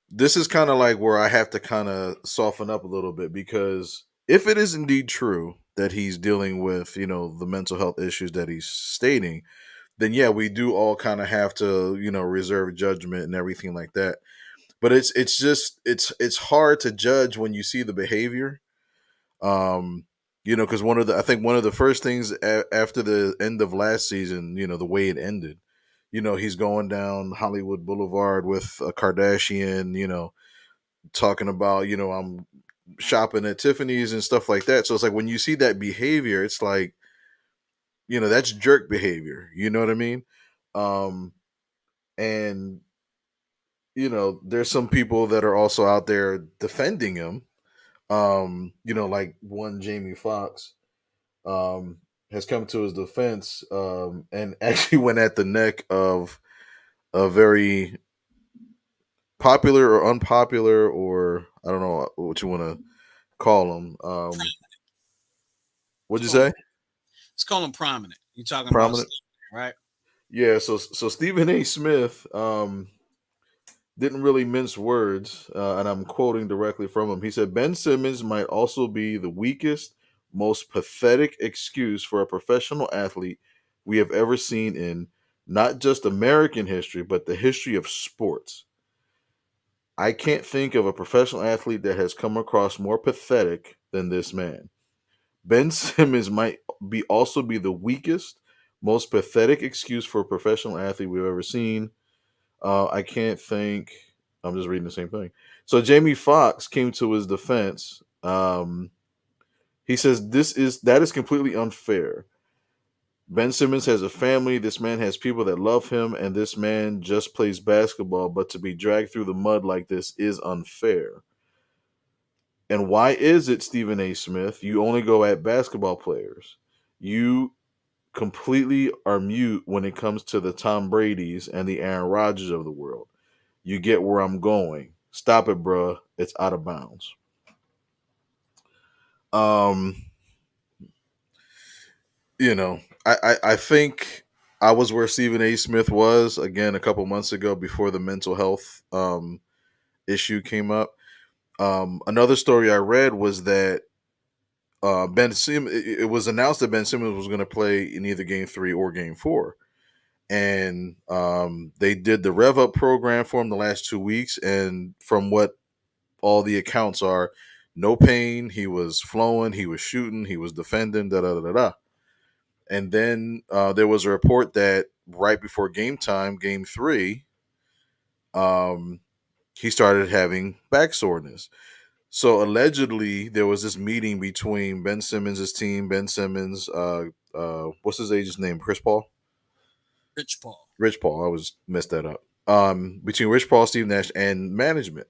Speaker 2: this is kind of like where I have to kind of soften up a little bit because if it is indeed true that he's dealing with the mental health issues that he's stating, then yeah, we do all kind of have to reserve judgment and everything like that. But it's just it's hard to judge when you see the behavior. Um, because I think one of the first things after the end of last season, the way it ended, he's going down Hollywood Boulevard with a Kardashian, talking about, I'm shopping at Tiffany's and stuff like that. So it's like when you see that behavior, it's like, that's jerk behavior. You know what I mean? Um, and there's some people that are also out there defending him. Like one Jamie Foxx has come to his defense and actually went at the neck of a very popular or unpopular, or I don't know what you want to call him. What'd
Speaker 1: Let's
Speaker 2: you
Speaker 1: call him,
Speaker 2: say?
Speaker 1: let's call him prominent. You're talking about
Speaker 2: Prominent.
Speaker 1: Steve, right?
Speaker 2: Yeah. So Stephen A. Smith didn't really mince words, and I'm quoting directly from him. He said Ben Simmons might also be the weakest, most pathetic excuse for a professional athlete we have ever seen in not just American history, but the history of sports. I can't think of a professional athlete that has come across more pathetic than this man. Ben Simmons might be also be the weakest, most pathetic excuse for a professional athlete we've ever seen. I can't think. I'm just reading the same thing. So Jamie Foxx came to his defense. He says that is completely unfair. Ben Simmons has a family. This man has people that love him, and this man just plays basketball. But to be dragged through the mud like this is unfair. And why is it, Stephen A. Smith? You only go at basketball players. You completely are mute when it comes to the Tom Brady's and the Aaron Rodgers of the world. You get where I'm going. Stop it, bruh. It's out of bounds. Um, I think I was where Stephen A. Smith was again a couple months ago before the mental health issue came up. Another story I read was that Ben Simmons. It was announced that Ben Simmons was going to play in either Game 3 or Game 4, and they did the Rev Up program for him the last 2 weeks. And from what all the accounts are, no pain. He was flowing. He was shooting. He was defending. Da da da da. And then there was a report that right before game time, Game 3, um, he started having back soreness. So allegedly, there was this meeting between Ben Simmons' team, Ben Simmons, what's his agent's name, Chris Paul.
Speaker 1: Rich Paul.
Speaker 2: Rich Paul. I was messed that up. Between Rich Paul, Steve Nash, and management.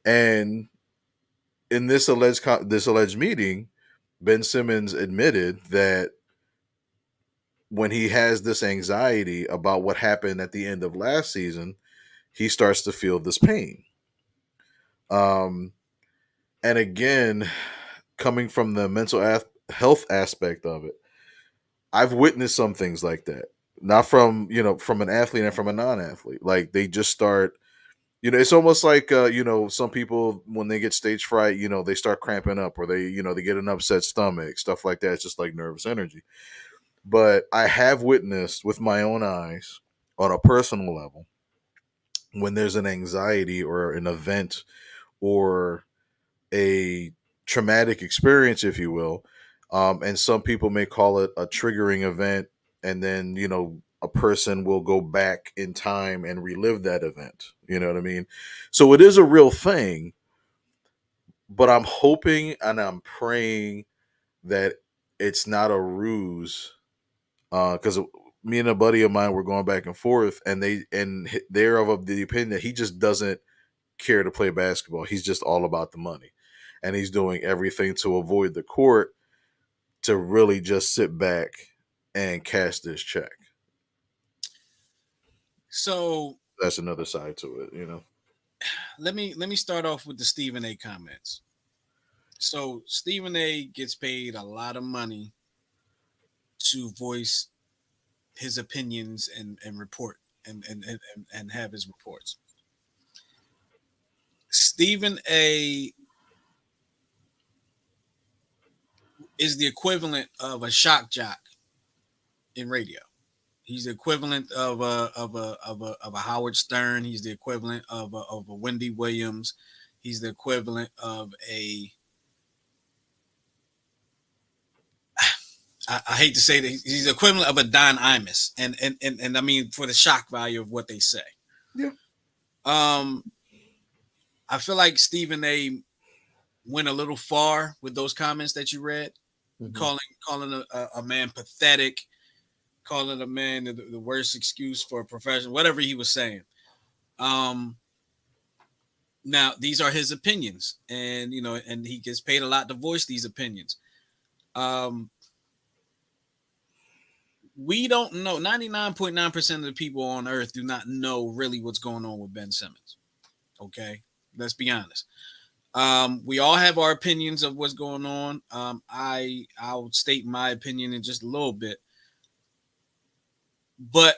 Speaker 2: And in this alleged meeting, Ben Simmons admitted that when he has this anxiety about what happened at the end of last season, he starts to feel this pain. Um, and again, coming from the health aspect of it, I've witnessed some things like that. Not from from an athlete and from a non-athlete. Like they just start, it's almost like some people when they get stage fright, they start cramping up or they get an upset stomach, stuff like that. It's just like nervous energy. But I have witnessed with my own eyes on a personal level when there's an anxiety or an event or a traumatic experience, if you will. And some people may call it a triggering event. And then, a person will go back in time and relive that event. You know what I mean? So it is a real thing, but I'm hoping and I'm praying that it's not a ruse. Because me and a buddy of mine were going back and forth, and they're of the opinion that he just doesn't care to play basketball. He's just all about the money, and he's doing everything to avoid the court to really just sit back and cash this check.
Speaker 1: So
Speaker 2: That's another side to it.
Speaker 1: let me start off with the Stephen A. comments. So Stephen A. gets paid a lot of money to voice his opinions and report and have his reports. Stephen A. is the equivalent of a shock jock in radio. He's the equivalent of a Howard Stern. He's the equivalent of a Wendy Williams. He's the equivalent of a I hate to say that he's the equivalent of a Don Imus, and I mean for the shock value of what they say.
Speaker 2: Yeah.
Speaker 1: Um, I feel like Stephen A. went a little far with those comments that you read,
Speaker 2: Mm-hmm.
Speaker 1: calling a man pathetic, calling a man the worst excuse for a profession, whatever he was saying. Um, Now these are his opinions, and and he gets paid a lot to voice these opinions. Um, we don't know. 99.9% of the people on Earth do not know really what's going on with Ben Simmons. Okay, let's be honest. We all have our opinions of what's going on. I'll state my opinion in just a little bit, but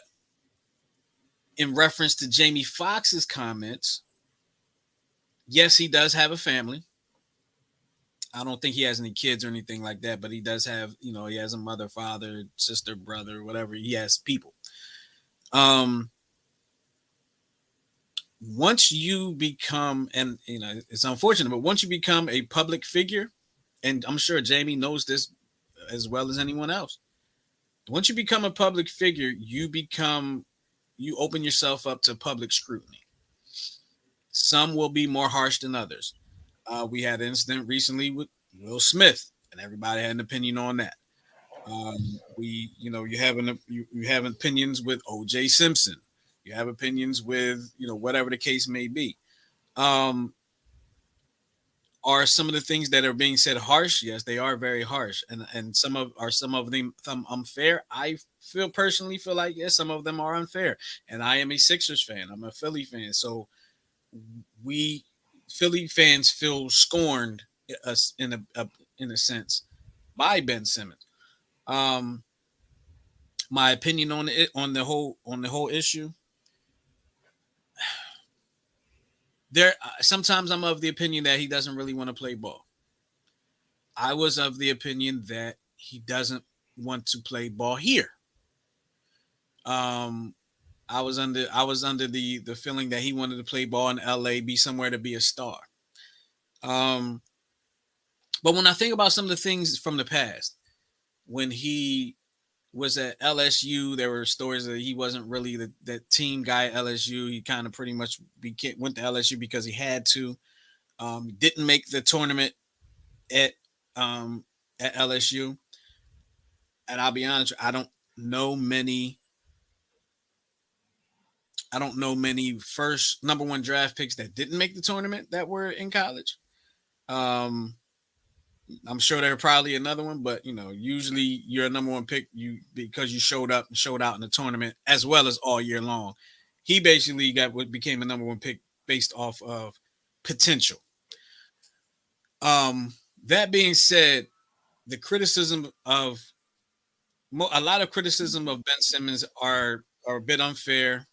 Speaker 1: in reference to Jamie Foxx's comments, yes, he does have a family. I don't think he has any kids or anything like that, but he does have, he has a mother, father, sister, brother, whatever. He has people. Um, Once you become, and it's unfortunate, but once you become a public figure, and I'm sure Jamie knows this as well as anyone else. Once you become a public figure, you open yourself up to public scrutiny. Some will be more harsh than others. We had an incident recently with Will Smith, and everybody had an opinion on that. You have opinions with O.J. Simpson. You have opinions with whatever the case may be. Um, are some of the things that are being said harsh? Yes, they are very harsh, and some of them unfair. I feel like yes, some of them are unfair. And I am a Sixers fan. I'm a Philly fan, so we Philly fans feel scorned us in a sense by Ben Simmons. Um, my opinion on it on the whole issue. There sometimes I'm of the opinion that he doesn't really want to play ball. I was of the opinion that he doesn't want to play ball here. Um, I was under the feeling that he wanted to play ball in LA, be somewhere to be a star. Um, but when I think about some of the things from the past, when he was at LSU, there were stories that he wasn't really the team guy at LSU. He kind of pretty much went to LSU because he had to. Didn't make the tournament at um, at LSU. And I'll be honest, I don't know many I don't know many first number one draft picks that didn't make the tournament that were in college. Um, I'm sure there are probably another one, but usually you're a number one pick you because you showed up and showed out in the tournament as well as all year long. He basically got what became a number one pick based off of potential. That being said, the criticism of a lot of criticism of Ben Simmons are a bit unfair.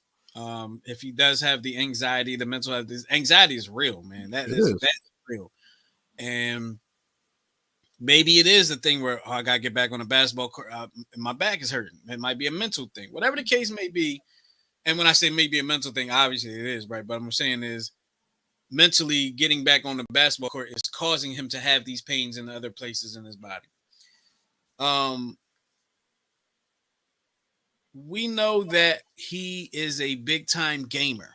Speaker 1: If he does have the anxiety, the mental health, this anxiety is real, man. That
Speaker 2: It
Speaker 1: is
Speaker 2: is.
Speaker 1: that's real, and maybe it is a thing where I gotta get back on the basketball court. My back is hurting. It might be a mental thing, whatever the case may be. And when I say maybe a mental thing, obviously it is right. But I'm saying is mentally getting back on the basketball court is causing him to have these pains in other places in his body. Um, we know that he is a big time gamer.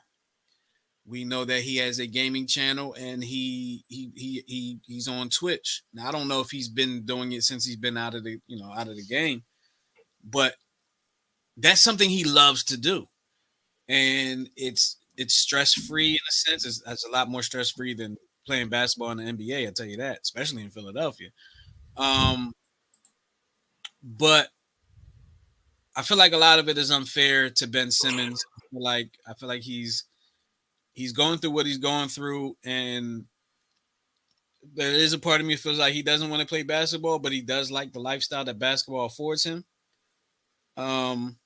Speaker 1: We know that he has a gaming channel and he's on Twitch. Now I don't know if he's been doing it since he's been out of the out of the game, but that's something he loves to do, and it's stress free in a sense. It's a lot more stress free than playing basketball in the NBA. I tell you that, especially in Philadelphia. Um, but I feel like a lot of it is unfair to Ben Simmons. I feel like he's going through what he's going through, and there is a part of me feels like he doesn't want to play basketball, but he does like the lifestyle that basketball affords him. Um,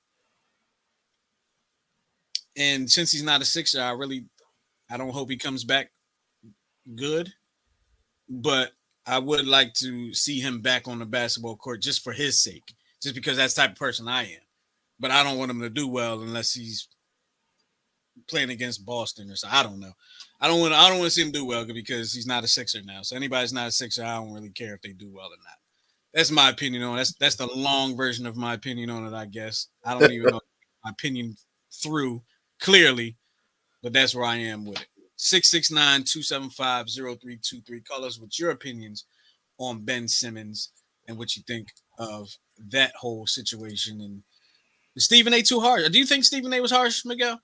Speaker 1: and since he's not a Sixer, I don't hope he comes back good, but I would like to see him back on the basketball court just for his sake, just because that's the type of person I am. But I don't want him to do well unless he's playing against Boston or so. I don't know. I don't want to see him do well because he's not a Sixer now. So anybody's not a Sixer, I don't really care if they do well or not. That's my opinion on it. That's the long version of my opinion on it, I guess. I don't even know my opinion through clearly, but that's where I am with it. 669-275-0323. Call us with your opinions on Ben Simmons and what you think of that whole situation. And is Stephen A too harsh? Do you think Stephen A was harsh, Miguel?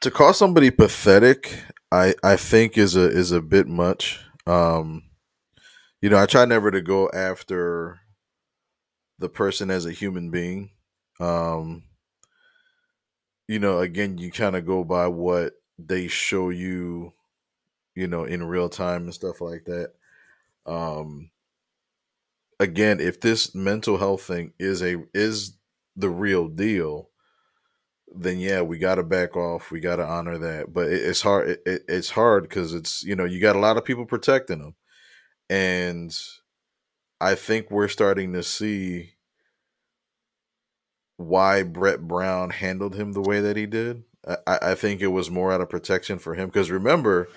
Speaker 2: To call somebody pathetic, I think is a bit much. I try never to go after the person as a human being. Um, again, you kind of go by what they show you, in real time and stuff like that. Um, again, if this mental health thing is the real deal, then yeah, we got to back off. We got to honor that. But it's hard. It's hard because it's you got a lot of people protecting them, and I think we're starting to see why Brett Brown handled him the way that he did. I think it was more out of protection for him because remember,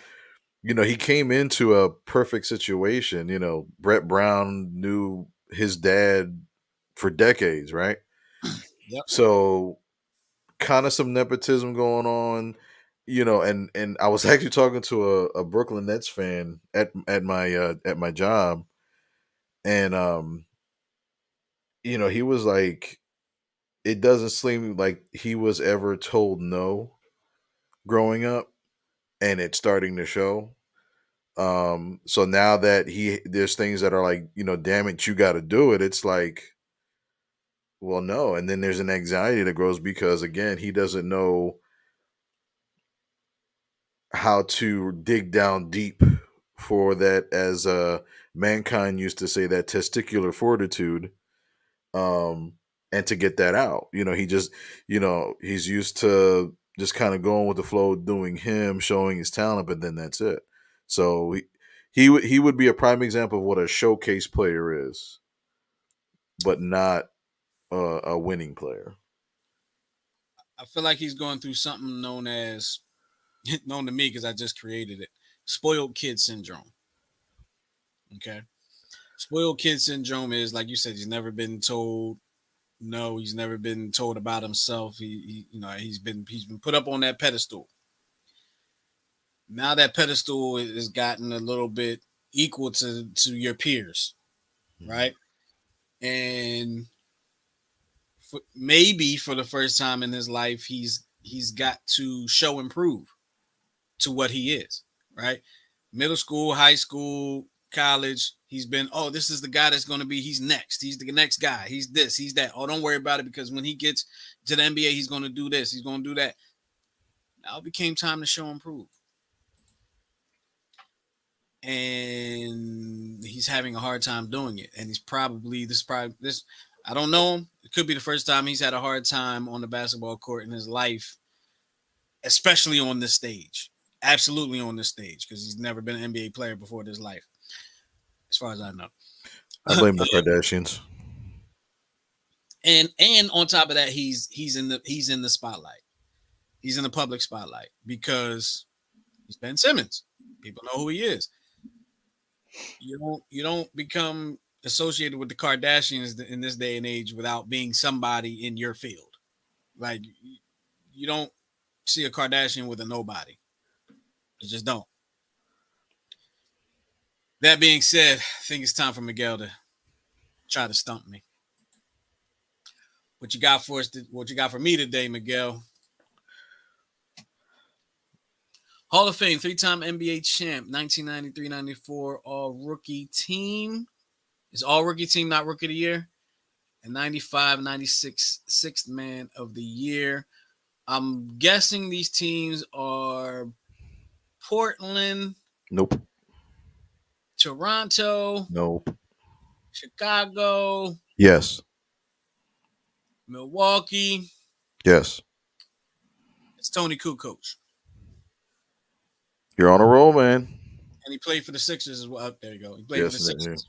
Speaker 2: he came into a perfect situation. Brett Brown knew his dad for decades, right?
Speaker 1: Yep.
Speaker 2: So kind of some nepotism going on, and I was actually talking to a Brooklyn Nets fan at my job, and he was like, it doesn't seem like he was ever told no growing up, and it's starting to show. So now that there's things that are like, damn it, you got to do it. It's like, well, no. And then there's an anxiety that grows because again, he doesn't know how to dig down deep for that, as mankind used to say, that testicular fortitude, um and to get that out. He just, he's used to just kind of going with the flow, doing him, showing his talent, but then that's it. So he would be a prime example of what a showcase player is, but not a winning player.
Speaker 1: I feel like he's going through something known to me because I just created it. Spoiled kid syndrome. Okay. Spoiled kid syndrome is like you said, he's never been told no, he's never been told about himself. He's been put up on that pedestal. Now that pedestal has gotten a little bit equal to your peers,
Speaker 2: Mhm.
Speaker 1: right? And maybe for the first time in his life, he's got to show and prove to what he is, right? Middle school, high school, college, he's been, oh, this is the guy that's going to be, he's next. He's the next guy. He's this, he's that. Oh, don't worry about it because when he gets to the NBA, he's going to do this, he's going to do that. Now it became time to show and prove. And he's having a hard time doing it. And he's probably, this, I don't know him. It could be the first time he's had a hard time on the basketball court in his life, especially on this stage. Absolutely on this stage because he's never been an NBA player before this life, as far as I know.
Speaker 2: I blame the Kardashians.
Speaker 1: And on top of that, he's in the spotlight. He's in the public spotlight because he's Ben Simmons. People know who he is. You don't become associated with the Kardashians in this day and age without being somebody in your field. Like you don't see a Kardashian with a nobody. You just don't. That being said, I think it's time for Miguel to try to stump me. What you got for us? What you got for me today, Miguel? Hall of Fame, three-time NBA champ, 1993-94 All-Rookie team. It's All-Rookie team, not Rookie of the Year. And 95-96 Sixth Man of the Year. I'm guessing these teams are Portland.
Speaker 2: Nope.
Speaker 1: Toronto.
Speaker 2: Nope.
Speaker 1: Chicago.
Speaker 2: Yes.
Speaker 1: Milwaukee.
Speaker 2: Yes.
Speaker 1: It's Tony Kukoc.
Speaker 2: You're on a roll, man.
Speaker 1: And he played for the Sixers as well. Oh, there you go. He played for the Sixers.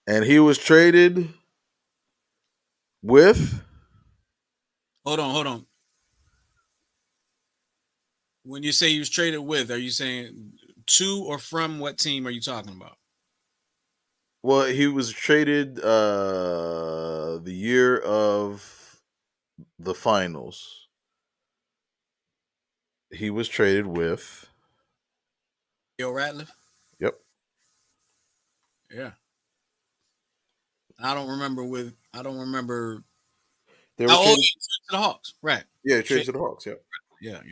Speaker 2: And he was traded with.
Speaker 1: Hold on. When you say he was traded with, are you saying to or from what team are you talking about?
Speaker 2: Well, he was traded the year of the finals. He was traded with.
Speaker 1: Theo Ratliff?
Speaker 2: Yep.
Speaker 1: Yeah. I don't remember.
Speaker 2: They were traded
Speaker 1: to the Hawks, right?
Speaker 2: Yeah, traded to the Hawks. Yep.
Speaker 1: Yeah.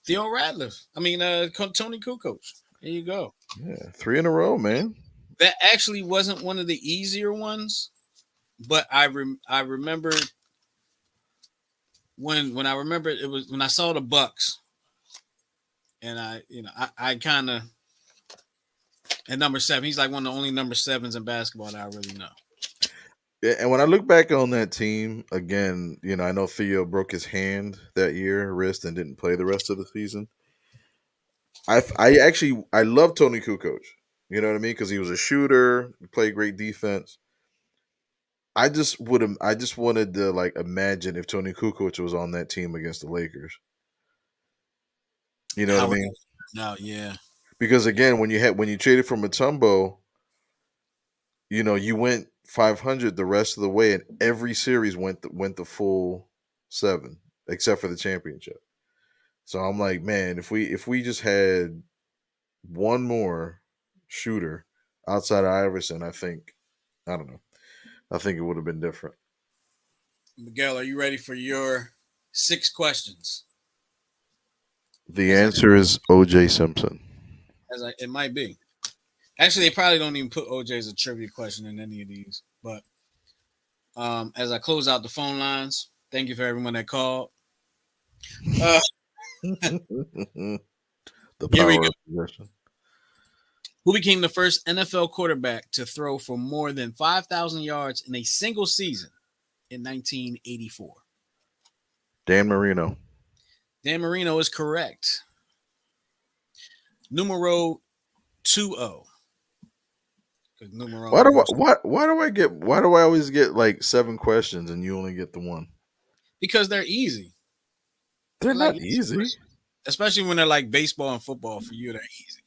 Speaker 1: Theo Ratliff. I mean, Tony Kukoc. There you go.
Speaker 2: Yeah, 3 in a row, man.
Speaker 1: That actually wasn't one of the easier ones, but I remember when I remember it was when I saw the Bucks, and I kind of at number 7. He's like one of the only number 7s in basketball that I really know.
Speaker 2: Yeah, and when I look back on that team again, I know Theo broke his hand that year, wrist, and didn't play the rest of the season. I love Tony Kukoc. You know what I mean? Because he was a shooter, played great defense. I just wanted to like imagine if Tony Kukoc was on that team against the Lakers. You know what I mean?
Speaker 1: No, yeah.
Speaker 2: Because again, when you traded for Mutombo, you went 500 the rest of the way, and every series went the full 7, except for the championship. So I'm like, man, if we just had one more shooter outside of Iverson, I don't know. I think it would have been different.
Speaker 1: Miguel, are you ready for your 6 questions?
Speaker 2: The answer is O.J. Simpson.
Speaker 1: It might be. Actually, they probably don't even put OJ as a trivia question in any of these. But as I close out the phone lines, thank you for everyone that called.
Speaker 2: The power of possession.
Speaker 1: Who became the first NFL quarterback to throw for more than 5,000 yards in a single season in 1984?
Speaker 2: Dan Marino.
Speaker 1: Dan Marino is correct. Numero 2-0.
Speaker 2: Why do I always get like 7 questions and you only get the 1?
Speaker 1: Because they're easy.
Speaker 2: They're not easy.
Speaker 1: Especially when they're like baseball and football. For you, they're easy.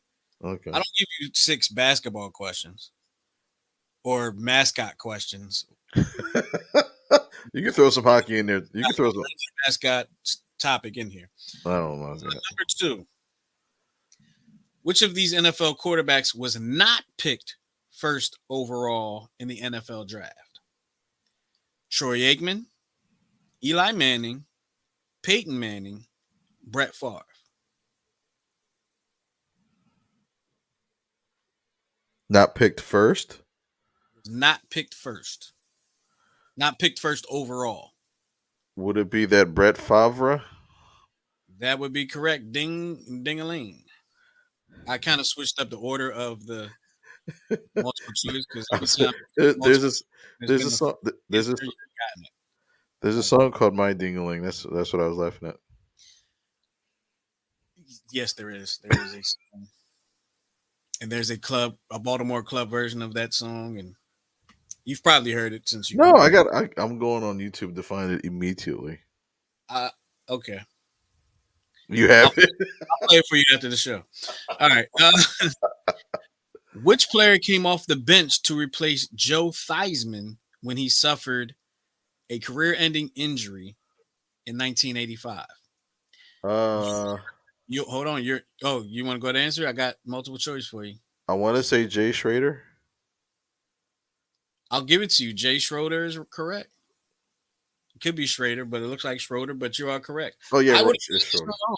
Speaker 2: Okay.
Speaker 1: I don't give you 6 basketball questions or mascot questions.
Speaker 2: You can throw some hockey in there. You can throw some
Speaker 1: mascot topic in here.
Speaker 2: I don't know.
Speaker 1: Number 2. Which of these NFL quarterbacks was not picked first overall in the NFL draft? Troy Aikman, Eli Manning, Peyton Manning, Brett Favre.
Speaker 2: Not picked first.
Speaker 1: Was not picked first. Not picked first overall.
Speaker 2: Would it be that Brett Favre?
Speaker 1: That would be correct. Ding, ding a ling. I kind of switched up the order of the multiple choice because every time
Speaker 2: There's
Speaker 1: multiple
Speaker 2: this.
Speaker 1: choice has
Speaker 2: There's
Speaker 1: been
Speaker 2: a
Speaker 1: the
Speaker 2: song. There's
Speaker 1: answer,
Speaker 2: this.
Speaker 1: you've gotten it.
Speaker 2: There's a song called "My Dingaling." That's what I was laughing at.
Speaker 1: Yes, there is. There is a song. And there's a club, a Baltimore club version of that song, and you've probably heard it since you
Speaker 2: No,
Speaker 1: Googled it.
Speaker 2: I'm going on YouTube to find it immediately.
Speaker 1: Uh, okay,
Speaker 2: You
Speaker 1: I'll,
Speaker 2: have it.
Speaker 1: I'll play it for you after the show. All right. Which player came off the bench to replace Joe Theismann when he suffered a career-ending injury in 1985?
Speaker 2: Uh,
Speaker 1: You hold on. You want to go to answer? I got multiple choice for you.
Speaker 2: I want to say Jay Schrader.
Speaker 1: I'll give it to you. Jay Schroeder is correct. It could be Schrader, but it looks like Schroeder. But you are correct.
Speaker 2: Oh yeah,
Speaker 1: I would
Speaker 2: right.
Speaker 1: have
Speaker 2: It's
Speaker 1: said this
Speaker 2: Schroeder.
Speaker 1: one wrong.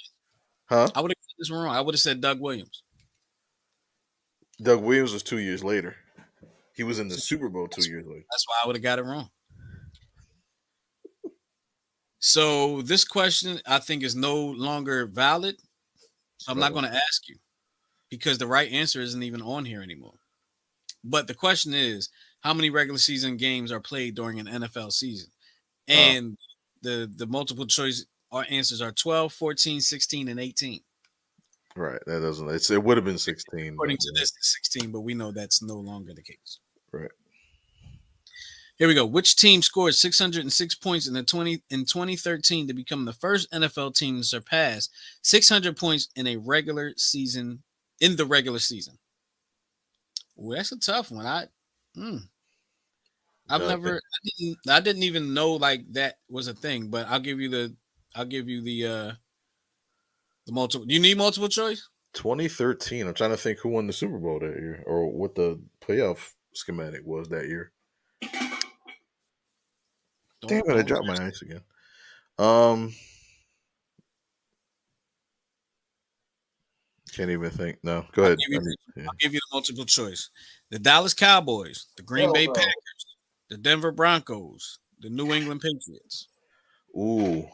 Speaker 2: Huh?
Speaker 1: I would have got this one wrong. I would have said Doug Williams.
Speaker 2: Doug Williams was 2 years later. He was in the
Speaker 1: So
Speaker 2: Super Bowl two
Speaker 1: that's,
Speaker 2: years later.
Speaker 1: that's why I would have got it wrong. So this question I think is no longer valid. So I'm not
Speaker 2: Uh-oh.
Speaker 1: going to ask you because the right answer isn't even on here anymore. But the question is, how many regular season games are played during an NFL season?
Speaker 2: Uh,
Speaker 1: And the multiple choice answers are 12, 14, 16, and 18.
Speaker 2: right. That doesn't. It would have been 16, but
Speaker 1: According to this, it's 16, but we know that's no longer the case.
Speaker 2: right.
Speaker 1: Here we go. Which team scored 606 points in 2013 to become the first NFL team to surpass 600 points in a regular season in the regular season? Ooh, that's a tough one. Hmm, I've
Speaker 2: I think
Speaker 1: never I didn't even know like that was a thing, but I'll give you the multiple. You need multiple choice?
Speaker 2: 2013. I'm trying to think who won the Super Bowl that year, or what the playoff schematic was that year. Damn it! I
Speaker 1: Don't
Speaker 2: dropped my ice again. Um, can't even think. No, go
Speaker 1: I'll
Speaker 2: ahead.
Speaker 1: give you
Speaker 2: Yeah.
Speaker 1: I'll give you the multiple choice. The Dallas Cowboys, the Green
Speaker 2: Hell
Speaker 1: Bay
Speaker 2: no.
Speaker 1: Packers, the Denver Broncos, the New England Patriots.
Speaker 2: Ooh,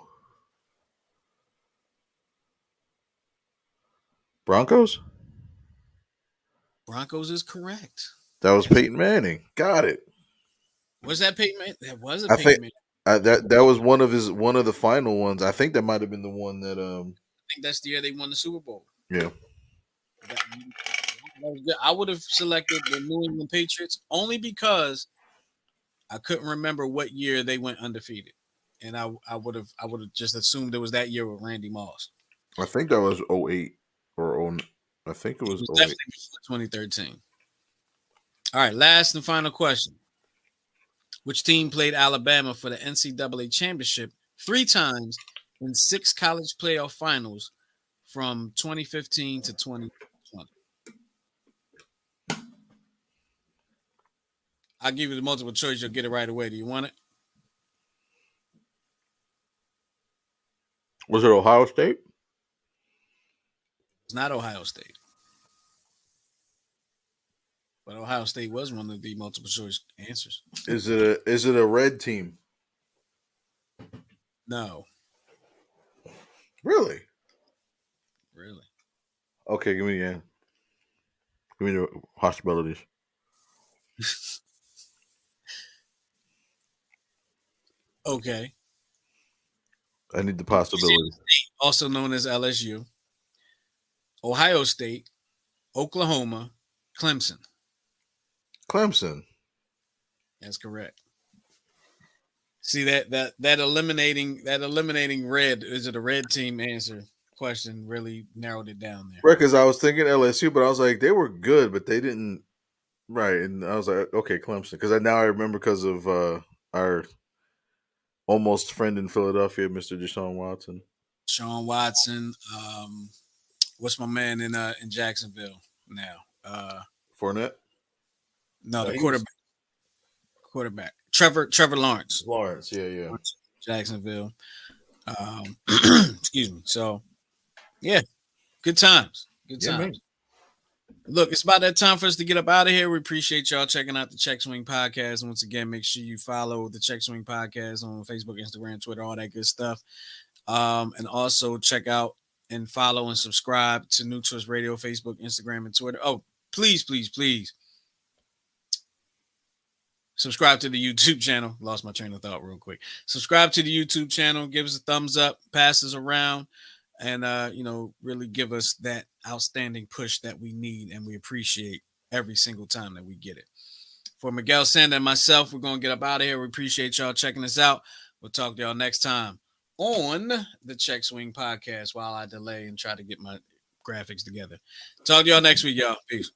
Speaker 2: Broncos.
Speaker 1: Broncos is correct.
Speaker 2: That was
Speaker 1: That's
Speaker 2: Peyton Manning. Got it.
Speaker 1: was that Peyton Manning? That was a
Speaker 2: I think
Speaker 1: Peyton Manning.
Speaker 2: that was one of the final ones. I think that might have been the one that
Speaker 1: I think that's the year they won the Super Bowl.
Speaker 2: yeah.
Speaker 1: That was good. I would have selected the New England Patriots only because I couldn't remember what year they went undefeated, and I would have just assumed it was that year with Randy Moss.
Speaker 2: I think that was '08 or oh. I think it
Speaker 1: It
Speaker 2: was
Speaker 1: was
Speaker 2: '08.
Speaker 1: definitely before 2013. All right, last and final question: which team played Alabama for the NCAA championship 3 times in 6 college playoff finals from 2015 to 2020? I'll give you the multiple choice. You'll get it right away. Do you want it?
Speaker 2: Was it Ohio State?
Speaker 1: It's not Ohio State, but Ohio State was one of the multiple choice answers.
Speaker 2: Is it a red team?
Speaker 1: No,
Speaker 2: Really?
Speaker 1: really.
Speaker 2: Okay, give me the possibilities.
Speaker 1: Okay.
Speaker 2: I need the
Speaker 1: Louisiana
Speaker 2: possibilities.
Speaker 1: State, also known as LSU, Ohio State, Oklahoma, Clemson.
Speaker 2: Clemson.
Speaker 1: That's correct. See that eliminating red, is it a red team answer question, really narrowed it down there.
Speaker 2: Right, because I was thinking LSU, but I was like, they were good, but they didn't. Right, and I was like, okay, Clemson, because now I remember because of our almost friend in Philadelphia, Mr. Deshaun Watson.
Speaker 1: Sean Watson. What's my man in Jacksonville now?
Speaker 2: Fournette.
Speaker 1: No,
Speaker 2: No,
Speaker 1: the
Speaker 2: he was
Speaker 1: quarterback. Trevor Lawrence,
Speaker 2: Lawrence. Yeah, yeah,
Speaker 1: Jacksonville. Um, excuse me. So yeah, good times. Good
Speaker 2: yeah, man.
Speaker 1: times. Look, it's about that time for us to get up out of here. We appreciate y'all checking out the Check Swing Podcast. Once again, make sure you follow the Check Swing Podcast on Facebook, Instagram, Twitter, all that good stuff. And also check out and follow and subscribe to New Twist Radio, Facebook, Instagram, and Twitter. Oh, please, please, please subscribe to the YouTube channel. Lost my train of thought real quick. Subscribe to the YouTube channel. Give us a thumbs up. Pass us around. And, really give us that outstanding push that we need and we appreciate every single time that we get it. For Miguel Sanda and myself, we're going to get up out of here. We appreciate y'all checking us out. We'll talk to y'all next time on the Check Swing Podcast while I delay and try to get my graphics together. Talk to y'all next week, y'all. Peace.